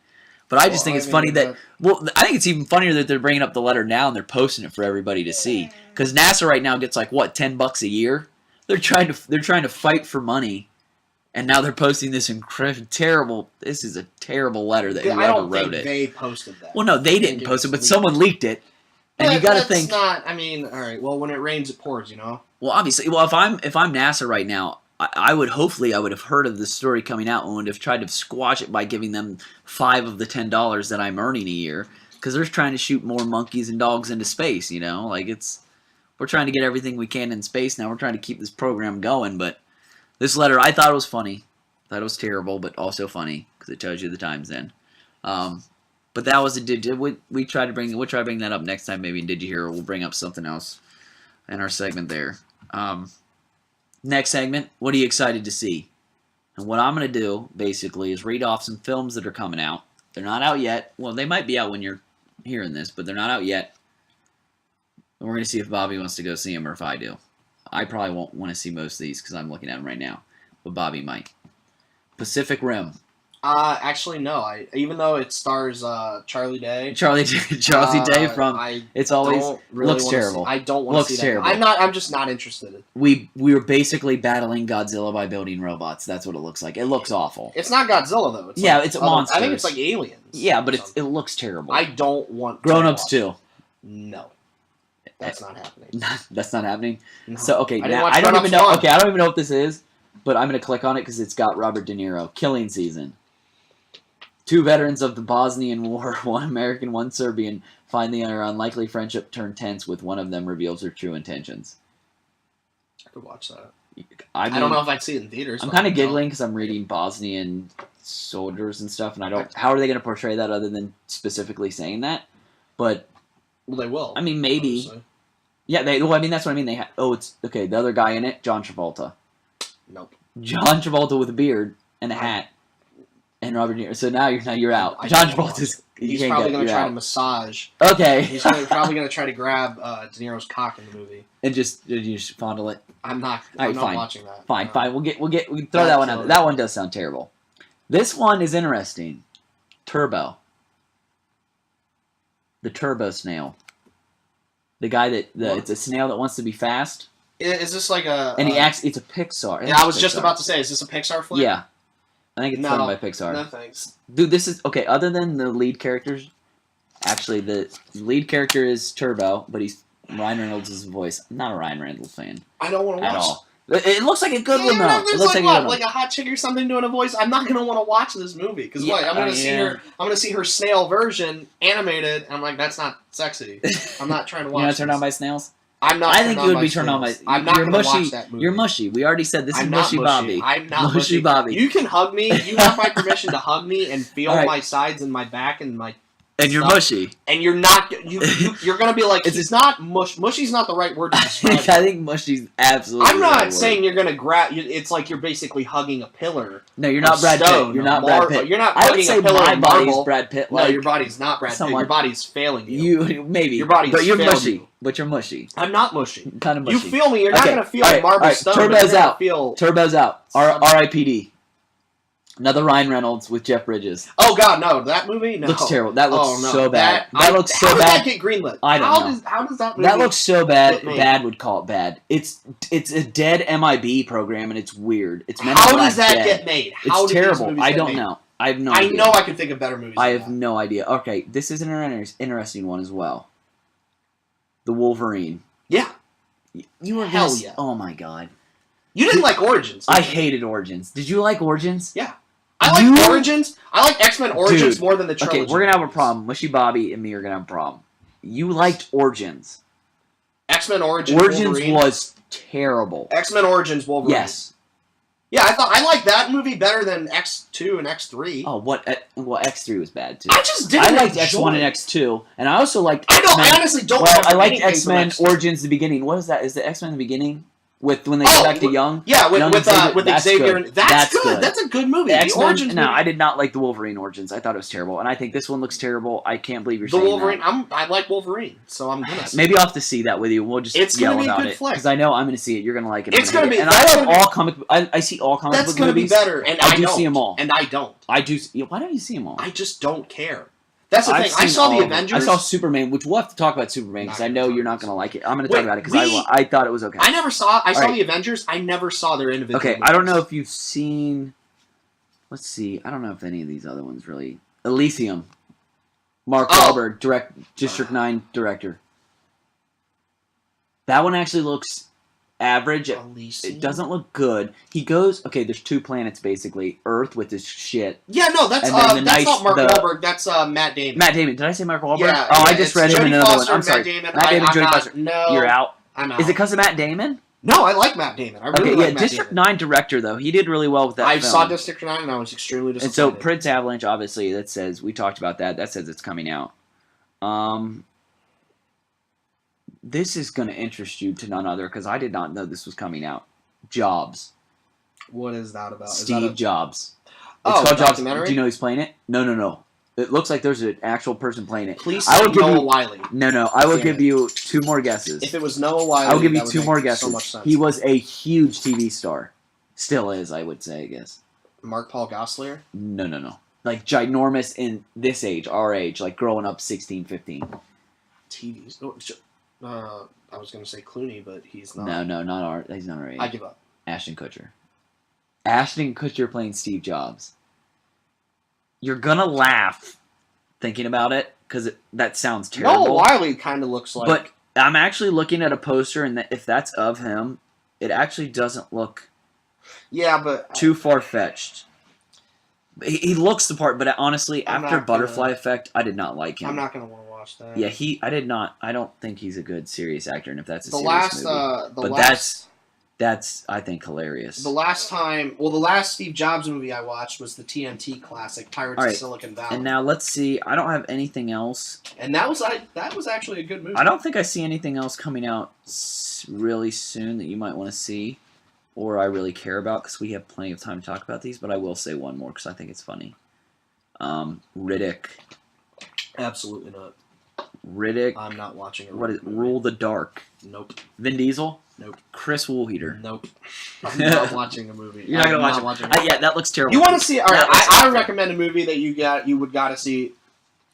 Speaker 1: But I just think it's funny that, I think it's even funnier that they're bringing up the letter now and they're posting it for everybody to see. Because NASA right now gets like, what, $10 a year? They're trying to fight for money, and now they're posting this terrible, this is a terrible letter that whoever wrote it.
Speaker 2: They posted that.
Speaker 1: Well, no, they didn't post it, but someone leaked it. And you got to think.
Speaker 2: Not, I mean, all right, well, when it rains, it pours, you know?
Speaker 1: Well, obviously, if I'm NASA right now, I would have heard of this story coming out and would have tried to squash it by giving them $5 of the $10 that I'm earning a year because they're trying to shoot more monkeys and dogs into space. You know, like we're trying to get everything we can in space now. We're trying to keep this program going. But this letter, I thought it was funny. I thought it was terrible, but also funny because it tells you the times then. But that was we try to bring. We'll try to bring that up next time. Maybe in Did You Hear? We'll bring up something else in our segment there. Next segment, what are you excited to see? And what I'm going to do, basically, is read off some films that are coming out. They're not out yet. Well, they might be out when you're hearing this, but they're not out yet. And we're going to see if Bobby wants to go see them or if I do. I probably won't want to see most of these because I'm looking at them right now. But Bobby might. Pacific Rim.
Speaker 2: Actually, no. Even though it stars Charlie Day.
Speaker 1: Charlie Day from It's Always
Speaker 2: really
Speaker 1: looks terrible.
Speaker 2: I don't want to see
Speaker 1: terrible.
Speaker 2: that. I'm just not interested.
Speaker 1: We were basically battling Godzilla by building robots. That's what it looks like. It looks awful.
Speaker 2: It's not Godzilla though. It's
Speaker 1: it's monsters.
Speaker 2: I think it's like aliens.
Speaker 1: Yeah, but it looks terrible.
Speaker 2: I don't want
Speaker 1: Grown-ups too.
Speaker 2: No. That's not happening.
Speaker 1: That's not happening.
Speaker 2: No.
Speaker 1: So okay, now
Speaker 2: I
Speaker 1: don't even know. Okay, I don't even know what this is, but I'm gonna click on it because it's got Robert De Niro. Killing Season. 2 veterans of the Bosnian War, one American, one Serbian, find their unlikely friendship turn tense with one of them reveals their true intentions.
Speaker 2: I could watch that.
Speaker 1: I
Speaker 2: don't know if I'd see it in theaters.
Speaker 1: I'm kind of giggling because I'm reading Bosnian soldiers and stuff, and I don't. How are they going to portray that other than specifically saying that? But
Speaker 2: well, they will.
Speaker 1: I mean, maybe.
Speaker 2: Obviously.
Speaker 1: Yeah, they. Well, I mean, that's what I mean. They. It's okay. The other guy in it, John Travolta.
Speaker 2: Nope.
Speaker 1: John Travolta with a beard and a hat. And Robert De Niro. So now you're out. John Travolta's.
Speaker 2: He's probably going to try to massage.
Speaker 1: Okay.
Speaker 2: He's probably going to try to grab De Niro's cock in the movie
Speaker 1: and just fondle it.
Speaker 2: I'm not
Speaker 1: fine.
Speaker 2: watching that.
Speaker 1: Fine. We can throw that one out. That one does sound terrible. This one is interesting. Turbo. The turbo snail. The guy it's a snail that wants to be fast.
Speaker 2: Is this like a?
Speaker 1: And it's a Pixar.
Speaker 2: Yeah, I was just about to say, is this a Pixar flick?
Speaker 1: Yeah. I think it's done by Pixar.
Speaker 2: No thanks.
Speaker 1: Dude, this is okay. Other than the lead characters, actually, the lead character is Turbo, but Ryan Reynolds' is voice. I'm not a Ryan Reynolds fan.
Speaker 2: I don't want to watch
Speaker 1: at all. It looks like a good one though.
Speaker 2: It looks like a hot chick or something doing a voice. I'm not gonna want to watch this movie because I'm gonna see her. I'm gonna see her snail version animated. And I'm like, that's not sexy. I'm not trying to watch.
Speaker 1: You're not turned on by snails.
Speaker 2: I'm not.
Speaker 1: I think you would be turned on by.
Speaker 2: I'm not going to watch that movie.
Speaker 1: You're mushy. We already said this is mushy Bobby.
Speaker 2: I'm not
Speaker 1: mushy Bobby.
Speaker 2: You can hug me. You have my permission to hug me and feel my sides and my back and my.
Speaker 1: And you're mushy.
Speaker 2: And you're not. You're going to be like, it's not mush. Mushy's not the right word to describe.
Speaker 1: I think mushy's absolutely.
Speaker 2: I'm not saying you're going to grab. It's like you're basically hugging a pillar.
Speaker 1: No, you're not Brad Pitt. You're not Brad Pitt.
Speaker 2: You're not
Speaker 1: I would say
Speaker 2: a pillar
Speaker 1: my
Speaker 2: of
Speaker 1: body's
Speaker 2: marble.
Speaker 1: Brad Pitt.
Speaker 2: No, your body's not Brad Pitt. Your body's failing you.
Speaker 1: You maybe.
Speaker 2: Your body's
Speaker 1: but you're
Speaker 2: failing
Speaker 1: mushy.
Speaker 2: you.
Speaker 1: But you're mushy.
Speaker 2: I'm not mushy.
Speaker 1: Kind of mushy.
Speaker 2: You feel me. You're not going to feel marble stone.
Speaker 1: Turbo's out. Turbo's out. R.I.P.D. Another Ryan Reynolds with Jeff Bridges.
Speaker 2: Oh God, no! That movie
Speaker 1: looks terrible. That looks so bad.
Speaker 2: That
Speaker 1: looks so bad.
Speaker 2: How did that get greenlit?
Speaker 1: I don't know.
Speaker 2: How does that movie?
Speaker 1: That looks so bad. Bad would call it bad. It's a dead MIB program and it's weird. It's meant
Speaker 2: how does that get made? How
Speaker 1: it's terrible. I don't know. I have no idea.
Speaker 2: I know I can think of better movies.
Speaker 1: I have no idea. Okay, this is an interesting one as well. The Wolverine.
Speaker 2: Yeah.
Speaker 1: You were
Speaker 2: hell yeah.
Speaker 1: Oh my god.
Speaker 2: You didn't like Origins.
Speaker 1: I hated Origins. Did you like Origins?
Speaker 2: Yeah. I like Origins. I like X-Men Origins more than the trilogy.
Speaker 1: Okay, we're going to have a problem. Mushy Bobby and me are going to have a problem. You liked Origins.
Speaker 2: X-Men Origins
Speaker 1: Wolverine was terrible.
Speaker 2: X-Men Origins Wolverine.
Speaker 1: Yes.
Speaker 2: Yeah, I liked that movie better than X2 and X3.
Speaker 1: Oh, well, X3 was bad, too.
Speaker 2: I just didn't
Speaker 1: I liked X1 and X2, and I also liked X-Men.
Speaker 2: I honestly don't
Speaker 1: I liked X-Men Origins the beginning. What is that? Is the X-Men the beginning? When they go back to Young?
Speaker 2: Yeah, with Xavier.
Speaker 1: Good.
Speaker 2: That's good. That's a good movie. The Origins movie.
Speaker 1: I did not like the Wolverine Origins. I thought it was terrible, and I think this one looks terrible. I can't believe you're saying
Speaker 2: Wolverine.
Speaker 1: that.
Speaker 2: I like Wolverine, so I'm gonna.
Speaker 1: Maybe I'll have to see that with you. We'll just yell about it because I know I'm gonna see it. You're gonna like it.
Speaker 2: It's gonna be.
Speaker 1: And I love all comic. I see all comic book movies.
Speaker 2: That's gonna be better, and I
Speaker 1: do see them all.
Speaker 2: And I don't.
Speaker 1: I do. Why don't you see them all?
Speaker 2: I just don't care. That's the thing. I saw the Avengers.
Speaker 1: I saw Superman, which we'll have to talk about Superman because I know you're not going to like it. I'm going to talk about it because I thought it was okay.
Speaker 2: I saw the Avengers. I never saw their individual movies.
Speaker 1: I don't know if you've seen... Let's see. I don't know if any of these other ones really... Elysium. Mark Wahlberg, District 9 director. That one actually looks average. It doesn't look good. He goes... Okay, there's 2 planets, basically. Earth with this shit.
Speaker 2: Yeah, no, that's not Mark Wahlberg. That's Matt Damon.
Speaker 1: Matt Damon. Did I say Mark Wahlberg?
Speaker 2: Yeah,
Speaker 1: I just read him in another one. I'm sorry.
Speaker 2: Matt
Speaker 1: Damon, Jodie Foster.
Speaker 2: No.
Speaker 1: You're out?
Speaker 2: I'm out.
Speaker 1: Is it because of Matt Damon?
Speaker 2: No, I like Matt Damon. I really like Matt
Speaker 1: District 9 director, though. He did really well with that film.
Speaker 2: I saw District 9 and I was extremely disappointed.
Speaker 1: And so Prince Avalanche, obviously, that says... We talked about that. That says it's coming out. This is going to interest you to none other because I did not know this was coming out. Jobs.
Speaker 2: What is that about?
Speaker 1: Steve Jobs. It's
Speaker 2: called
Speaker 1: Jobs.
Speaker 2: documentary?
Speaker 1: Do you know who's playing it? No. It looks like there's an actual person playing it.
Speaker 2: Please
Speaker 1: I
Speaker 2: say
Speaker 1: will give
Speaker 2: Noah
Speaker 1: you
Speaker 2: Wiley.
Speaker 1: No. I will
Speaker 2: Damn
Speaker 1: give
Speaker 2: it.
Speaker 1: you 2 more guesses.
Speaker 2: If it was Noah Wiley,
Speaker 1: I will give you
Speaker 2: that would
Speaker 1: 2
Speaker 2: make
Speaker 1: more
Speaker 2: so
Speaker 1: guesses.
Speaker 2: much sense.
Speaker 1: He was a huge TV star. Still is, I would say. I guess.
Speaker 2: Mark Paul Gosselaar.
Speaker 1: No. Like ginormous in this age, our age, like growing up 16, 15.
Speaker 2: TVs. I was going to say Clooney, but he's not.
Speaker 1: No, not our. He's not our age.
Speaker 2: I give up.
Speaker 1: Ashton Kutcher. Ashton Kutcher playing Steve Jobs. You're gonna laugh thinking about it because that sounds terrible.
Speaker 2: Noah Wiley kind of looks like.
Speaker 1: But I'm actually looking at a poster, and if that's of him, it actually doesn't look
Speaker 2: yeah, but
Speaker 1: too far fetched. He looks the part, but honestly, after Butterfly Effect, I did not like him.
Speaker 2: I'm not gonna want to watch that.
Speaker 1: Yeah, I did not. I don't think he's a good serious actor, and if that's a
Speaker 2: the
Speaker 1: serious
Speaker 2: last,
Speaker 1: movie, that's I think hilarious.
Speaker 2: The last Steve Jobs movie I watched was the TNT classic Pirates of Silicon Valley.
Speaker 1: And now let's see. I don't have anything else.
Speaker 2: And that was actually a good movie.
Speaker 1: I don't think I see anything else coming out really soon that you might want to see, or I really care about because we have plenty of time to talk about these. But I will say one more because I think it's funny. Riddick.
Speaker 2: Absolutely not.
Speaker 1: Riddick.
Speaker 2: I'm not watching it.
Speaker 1: What is it? Rule the Dark?
Speaker 2: Nope.
Speaker 1: Vin Diesel?
Speaker 2: Nope.
Speaker 1: Chris Woolheater?
Speaker 2: Nope. I'm not watching a movie.
Speaker 1: You're not going to watch it? Yeah, that looks terrible.
Speaker 2: You want to see... All right, I recommend a movie that you would got to see.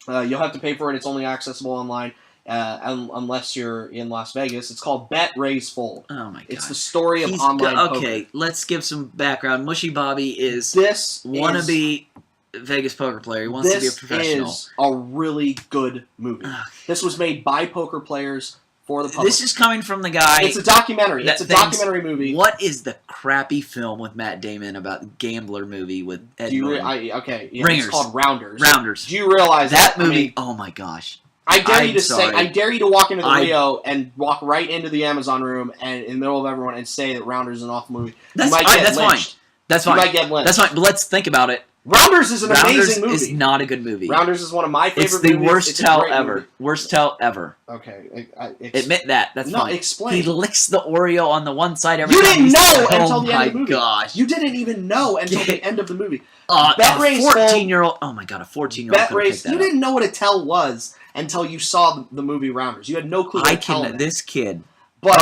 Speaker 2: You'll have to pay for it. It's only accessible online unless you're in Las Vegas. It's called Bet, Raise, Fold.
Speaker 1: Oh, my God.
Speaker 2: It's the story of online poker.
Speaker 1: Okay, let's give some background. Mushy Bobby is
Speaker 2: this
Speaker 1: wannabe Vegas poker player. He wants to be a professional.
Speaker 2: This is a really good movie. This was made by poker players for the public.
Speaker 1: This is coming from the guy.
Speaker 2: It's a documentary. It's a documentary movie.
Speaker 1: What is the crappy film with Matt Damon about the gambler movie with Ed Norton?
Speaker 2: Okay, yeah,
Speaker 1: Ringers.
Speaker 2: It's called Rounders.
Speaker 1: Rounders.
Speaker 2: Do you realize
Speaker 1: that movie? I mean, oh my gosh!
Speaker 2: I dare you to walk into the Rio and walk right into the Amazon room and in the middle of everyone and say that Rounders is an awful movie.
Speaker 1: That's fine. That's fine.
Speaker 2: You might get lynched.
Speaker 1: That's fine. But let's think about it.
Speaker 2: Rounders is an amazing movie.
Speaker 1: It's not a good movie.
Speaker 2: Rounders is one of my favorite movies.
Speaker 1: It's the worst tell ever. Movie. Worst tell ever.
Speaker 2: Okay.
Speaker 1: Admit that. That's fine.
Speaker 2: No, explain.
Speaker 1: He licks the Oreo on the one side every
Speaker 2: time.
Speaker 1: You
Speaker 2: didn't know until the end of the movie.
Speaker 1: Oh my gosh.
Speaker 2: You didn't even know until the end of the movie.
Speaker 1: A 14-year-old. Oh my God, a 14-year-old.
Speaker 2: Bet Race. You didn't know what a tell was until you saw the movie Rounders. You had no clue what a tell meant.
Speaker 1: This kid.
Speaker 2: But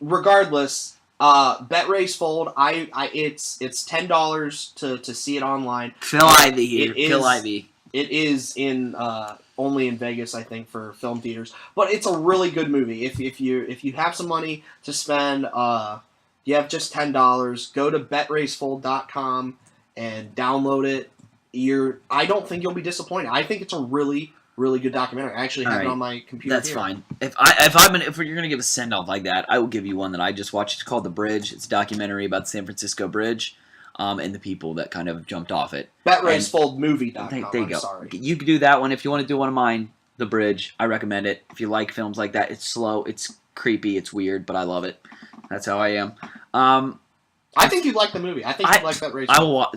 Speaker 1: regardless.
Speaker 2: Bet, Raise, Fold. It's $10 to see it online.
Speaker 1: Phil Ivey here. Phil Ivey.
Speaker 2: It is in only in Vegas, I think, for film theaters. But it's a really good movie. If you have some money to spend, you have just $10. Go to betraisefold.com and download it. I don't think you'll be disappointed. I think it's a really good documentary. I actually have it on my computer.
Speaker 1: That's fine. If you're gonna give a send off like that, I will give you one that I just watched. It's called The Bridge. It's a documentary about the San Francisco Bridge, and the people that kind of jumped off it.
Speaker 2: BetRaiseFoldMovie.com.
Speaker 1: There you go.
Speaker 2: Sorry.
Speaker 1: You can do that one if you want to do one of mine. The Bridge. I recommend it. If you like films like that, it's slow, it's creepy, it's weird, but I love it. That's how I am.
Speaker 2: I think you'd like the movie. I think you'd like Bet Raise Fold.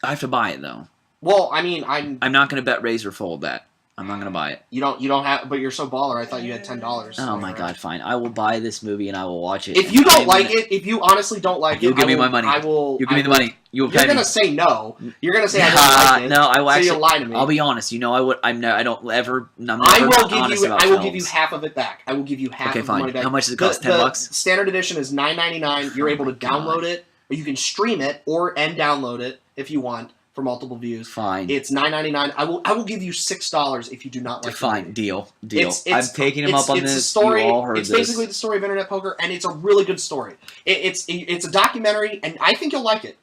Speaker 1: I have to buy it though.
Speaker 2: Well, I mean, I'm
Speaker 1: not going to bet Raise or Fold that. I'm not gonna buy it.
Speaker 2: You don't have, but you're so baller. I thought you had $10.
Speaker 1: Oh my God, fine. I will buy this movie and I will watch it.
Speaker 2: If you don't like it, if you honestly don't like it,
Speaker 1: you give me my money.
Speaker 2: I will.
Speaker 1: You give me the money.
Speaker 2: You're gonna say no. You're gonna say I don't like it.
Speaker 1: No, I will actually.
Speaker 2: So you lie to me.
Speaker 1: I'll be honest. You know, I would. I don't ever.
Speaker 2: I will give you half of it back. I will give you half of the money back.
Speaker 1: How much does it cost? $10.
Speaker 2: Standard edition is $9.99. You're able to download it, or you can stream it, and download it if you want. For multiple views.
Speaker 1: Fine.
Speaker 2: It's $9.99. I will give you $6 if you do not like it.
Speaker 1: Fine. Deal. I'm taking him up on this.
Speaker 2: It's a story.
Speaker 1: You all heard
Speaker 2: it's basically the story of internet poker, and it's a really good story. It's a documentary, and I think you'll like it.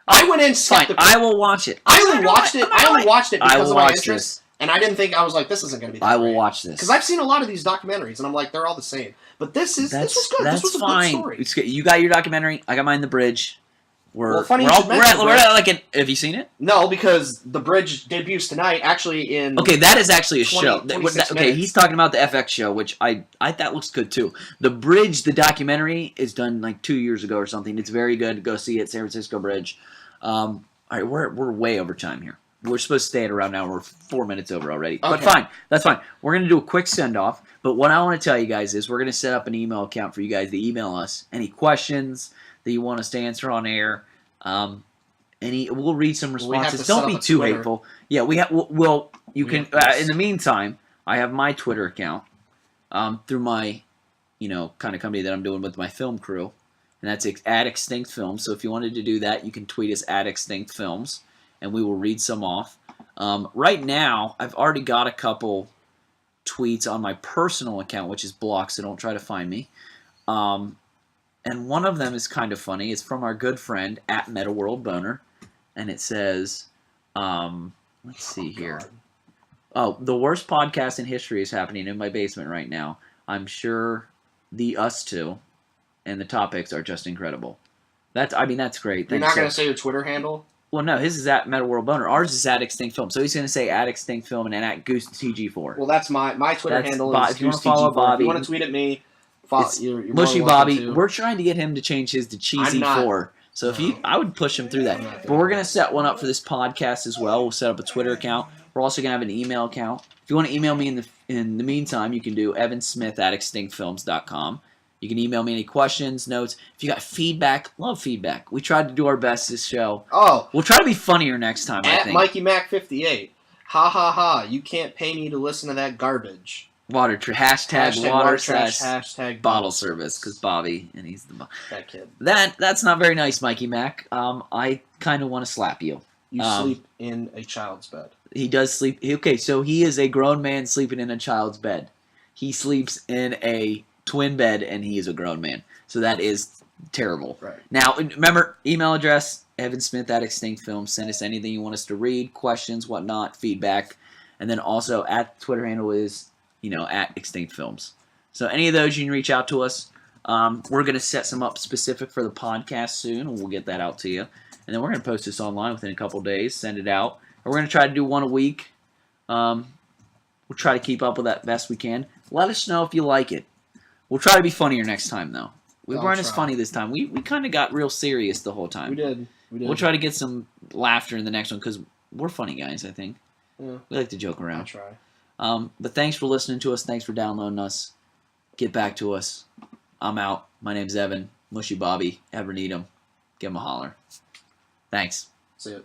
Speaker 2: I went in skeptical.
Speaker 1: I will watch it.
Speaker 2: I only watched it because of my interest, and I didn't think I was like, this isn't going to be.
Speaker 1: I will watch this
Speaker 2: because I've seen a lot of these documentaries, and I'm like, they're all the same. But this was good. This was a good story.
Speaker 1: You got your documentary. I got mine. The Bridge. We're at like an. Have you seen it?
Speaker 2: No, because The Bridge debuts tonight. Actually, in
Speaker 1: that is actually a show. He's talking about the FX show, which I that looks good too. The Bridge, the documentary, is done like 2 years ago or something. It's very good. Go see it, San Francisco Bridge. All right, we're way over time here. We're supposed to stay at around now. We're 4 minutes over already. Okay. But fine, that's fine. We're gonna do a quick send off. But what I want to tell you guys is we're gonna set up an email account for you guys to email us any questions that you want us to answer on air. We'll read some
Speaker 2: We have to
Speaker 1: responses.
Speaker 2: set
Speaker 1: Don't
Speaker 2: up
Speaker 1: be
Speaker 2: a
Speaker 1: too
Speaker 2: Twitter.
Speaker 1: hateful. Yeah, we have. Well, you
Speaker 2: We
Speaker 1: can.
Speaker 2: have to-
Speaker 1: In the meantime, I have my Twitter account through my, kind of company that I'm doing with my film crew, and that's at Extinct Films. So if you wanted to do that, you can tweet us at Extinct Films, and we will read some off. Right now, I've already got a couple tweets on my personal account, which is blocked, so don't try to find me. And one of them is kind of funny. It's from our good friend at MetaWorldBoner, and it says, let's see here.
Speaker 2: God.
Speaker 1: Oh, the worst podcast in history is happening in my basement right now. I'm sure the Us Two and the topics are just incredible. That's great.
Speaker 2: You're
Speaker 1: Thanks,
Speaker 2: not going to
Speaker 1: sir.
Speaker 2: say your Twitter handle?
Speaker 1: Well, no, his is at MetaWorldBoner. Ours is at Extinct Film. So he's going to say at Extinct Film and at Goose TG4.
Speaker 2: Well, that's my Twitter
Speaker 1: That's
Speaker 2: handle.
Speaker 1: Bob-
Speaker 2: Is
Speaker 1: if you wanna
Speaker 2: GooseTG4.
Speaker 1: follow
Speaker 2: If
Speaker 1: Bobby,
Speaker 2: you want to tweet at me, follow,
Speaker 1: it's
Speaker 2: you're more
Speaker 1: Mushy
Speaker 2: than welcome
Speaker 1: Bobby.
Speaker 2: to.
Speaker 1: We're trying to get him to change his to Cheesy
Speaker 2: I'm not-
Speaker 1: 4. So if you, I would push him through that.
Speaker 2: I'm not
Speaker 1: But we're going to set one up for this podcast as well. We'll set up a Twitter account. We're also going to have an email account. If you want to email me in the meantime, you can do evansmith@extinctfilms.com. You can email me any questions, notes. If you got feedback, love feedback. We tried to do our best this show.
Speaker 2: Oh,
Speaker 1: We'll try to be funnier next time, I
Speaker 2: at
Speaker 1: think.
Speaker 2: Mikey Mac 58. Ha ha ha! You can't pay me to listen to that garbage.
Speaker 1: Hashtag water
Speaker 2: trash.
Speaker 1: slash
Speaker 2: Hashtag
Speaker 1: bottle service, because Bobby, and he's the...
Speaker 2: that kid.
Speaker 1: That's not very nice, Mikey Mac. I kind of want to slap you.
Speaker 2: You sleep in a child's bed.
Speaker 1: He does sleep... Okay, so he is a grown man sleeping in a child's bed. He sleeps in a twin bed, and he is a grown man. So that is terrible.
Speaker 2: Right.
Speaker 1: Now, remember, email address, evansmith@extinctfilms. Send us anything you want us to read, questions, whatnot, feedback. And then also, at Twitter handle is, at Extinct Films. So any of those, you can reach out to us. We're going to set some up specific for the podcast soon, and we'll get that out to you. And then we're going to post this online within a couple of days, send it out. And we're going to try to do one a week. We'll try to keep up with that best we can. Let us know if you like it. We'll try to be funnier next time, though. We weren't as funny this time. We kind of got real serious the whole time.
Speaker 2: We did.
Speaker 1: We'll try to get some laughter in the next one, because we're funny guys, I think.
Speaker 2: Yeah.
Speaker 1: We like to joke
Speaker 2: I'll
Speaker 1: around.
Speaker 2: try.
Speaker 1: But thanks for listening to us. Thanks for downloading us. Get back to us. I'm out. My name's Evan. Mushy Bobby. Ever need him, give him a holler. Thanks.
Speaker 2: See ya.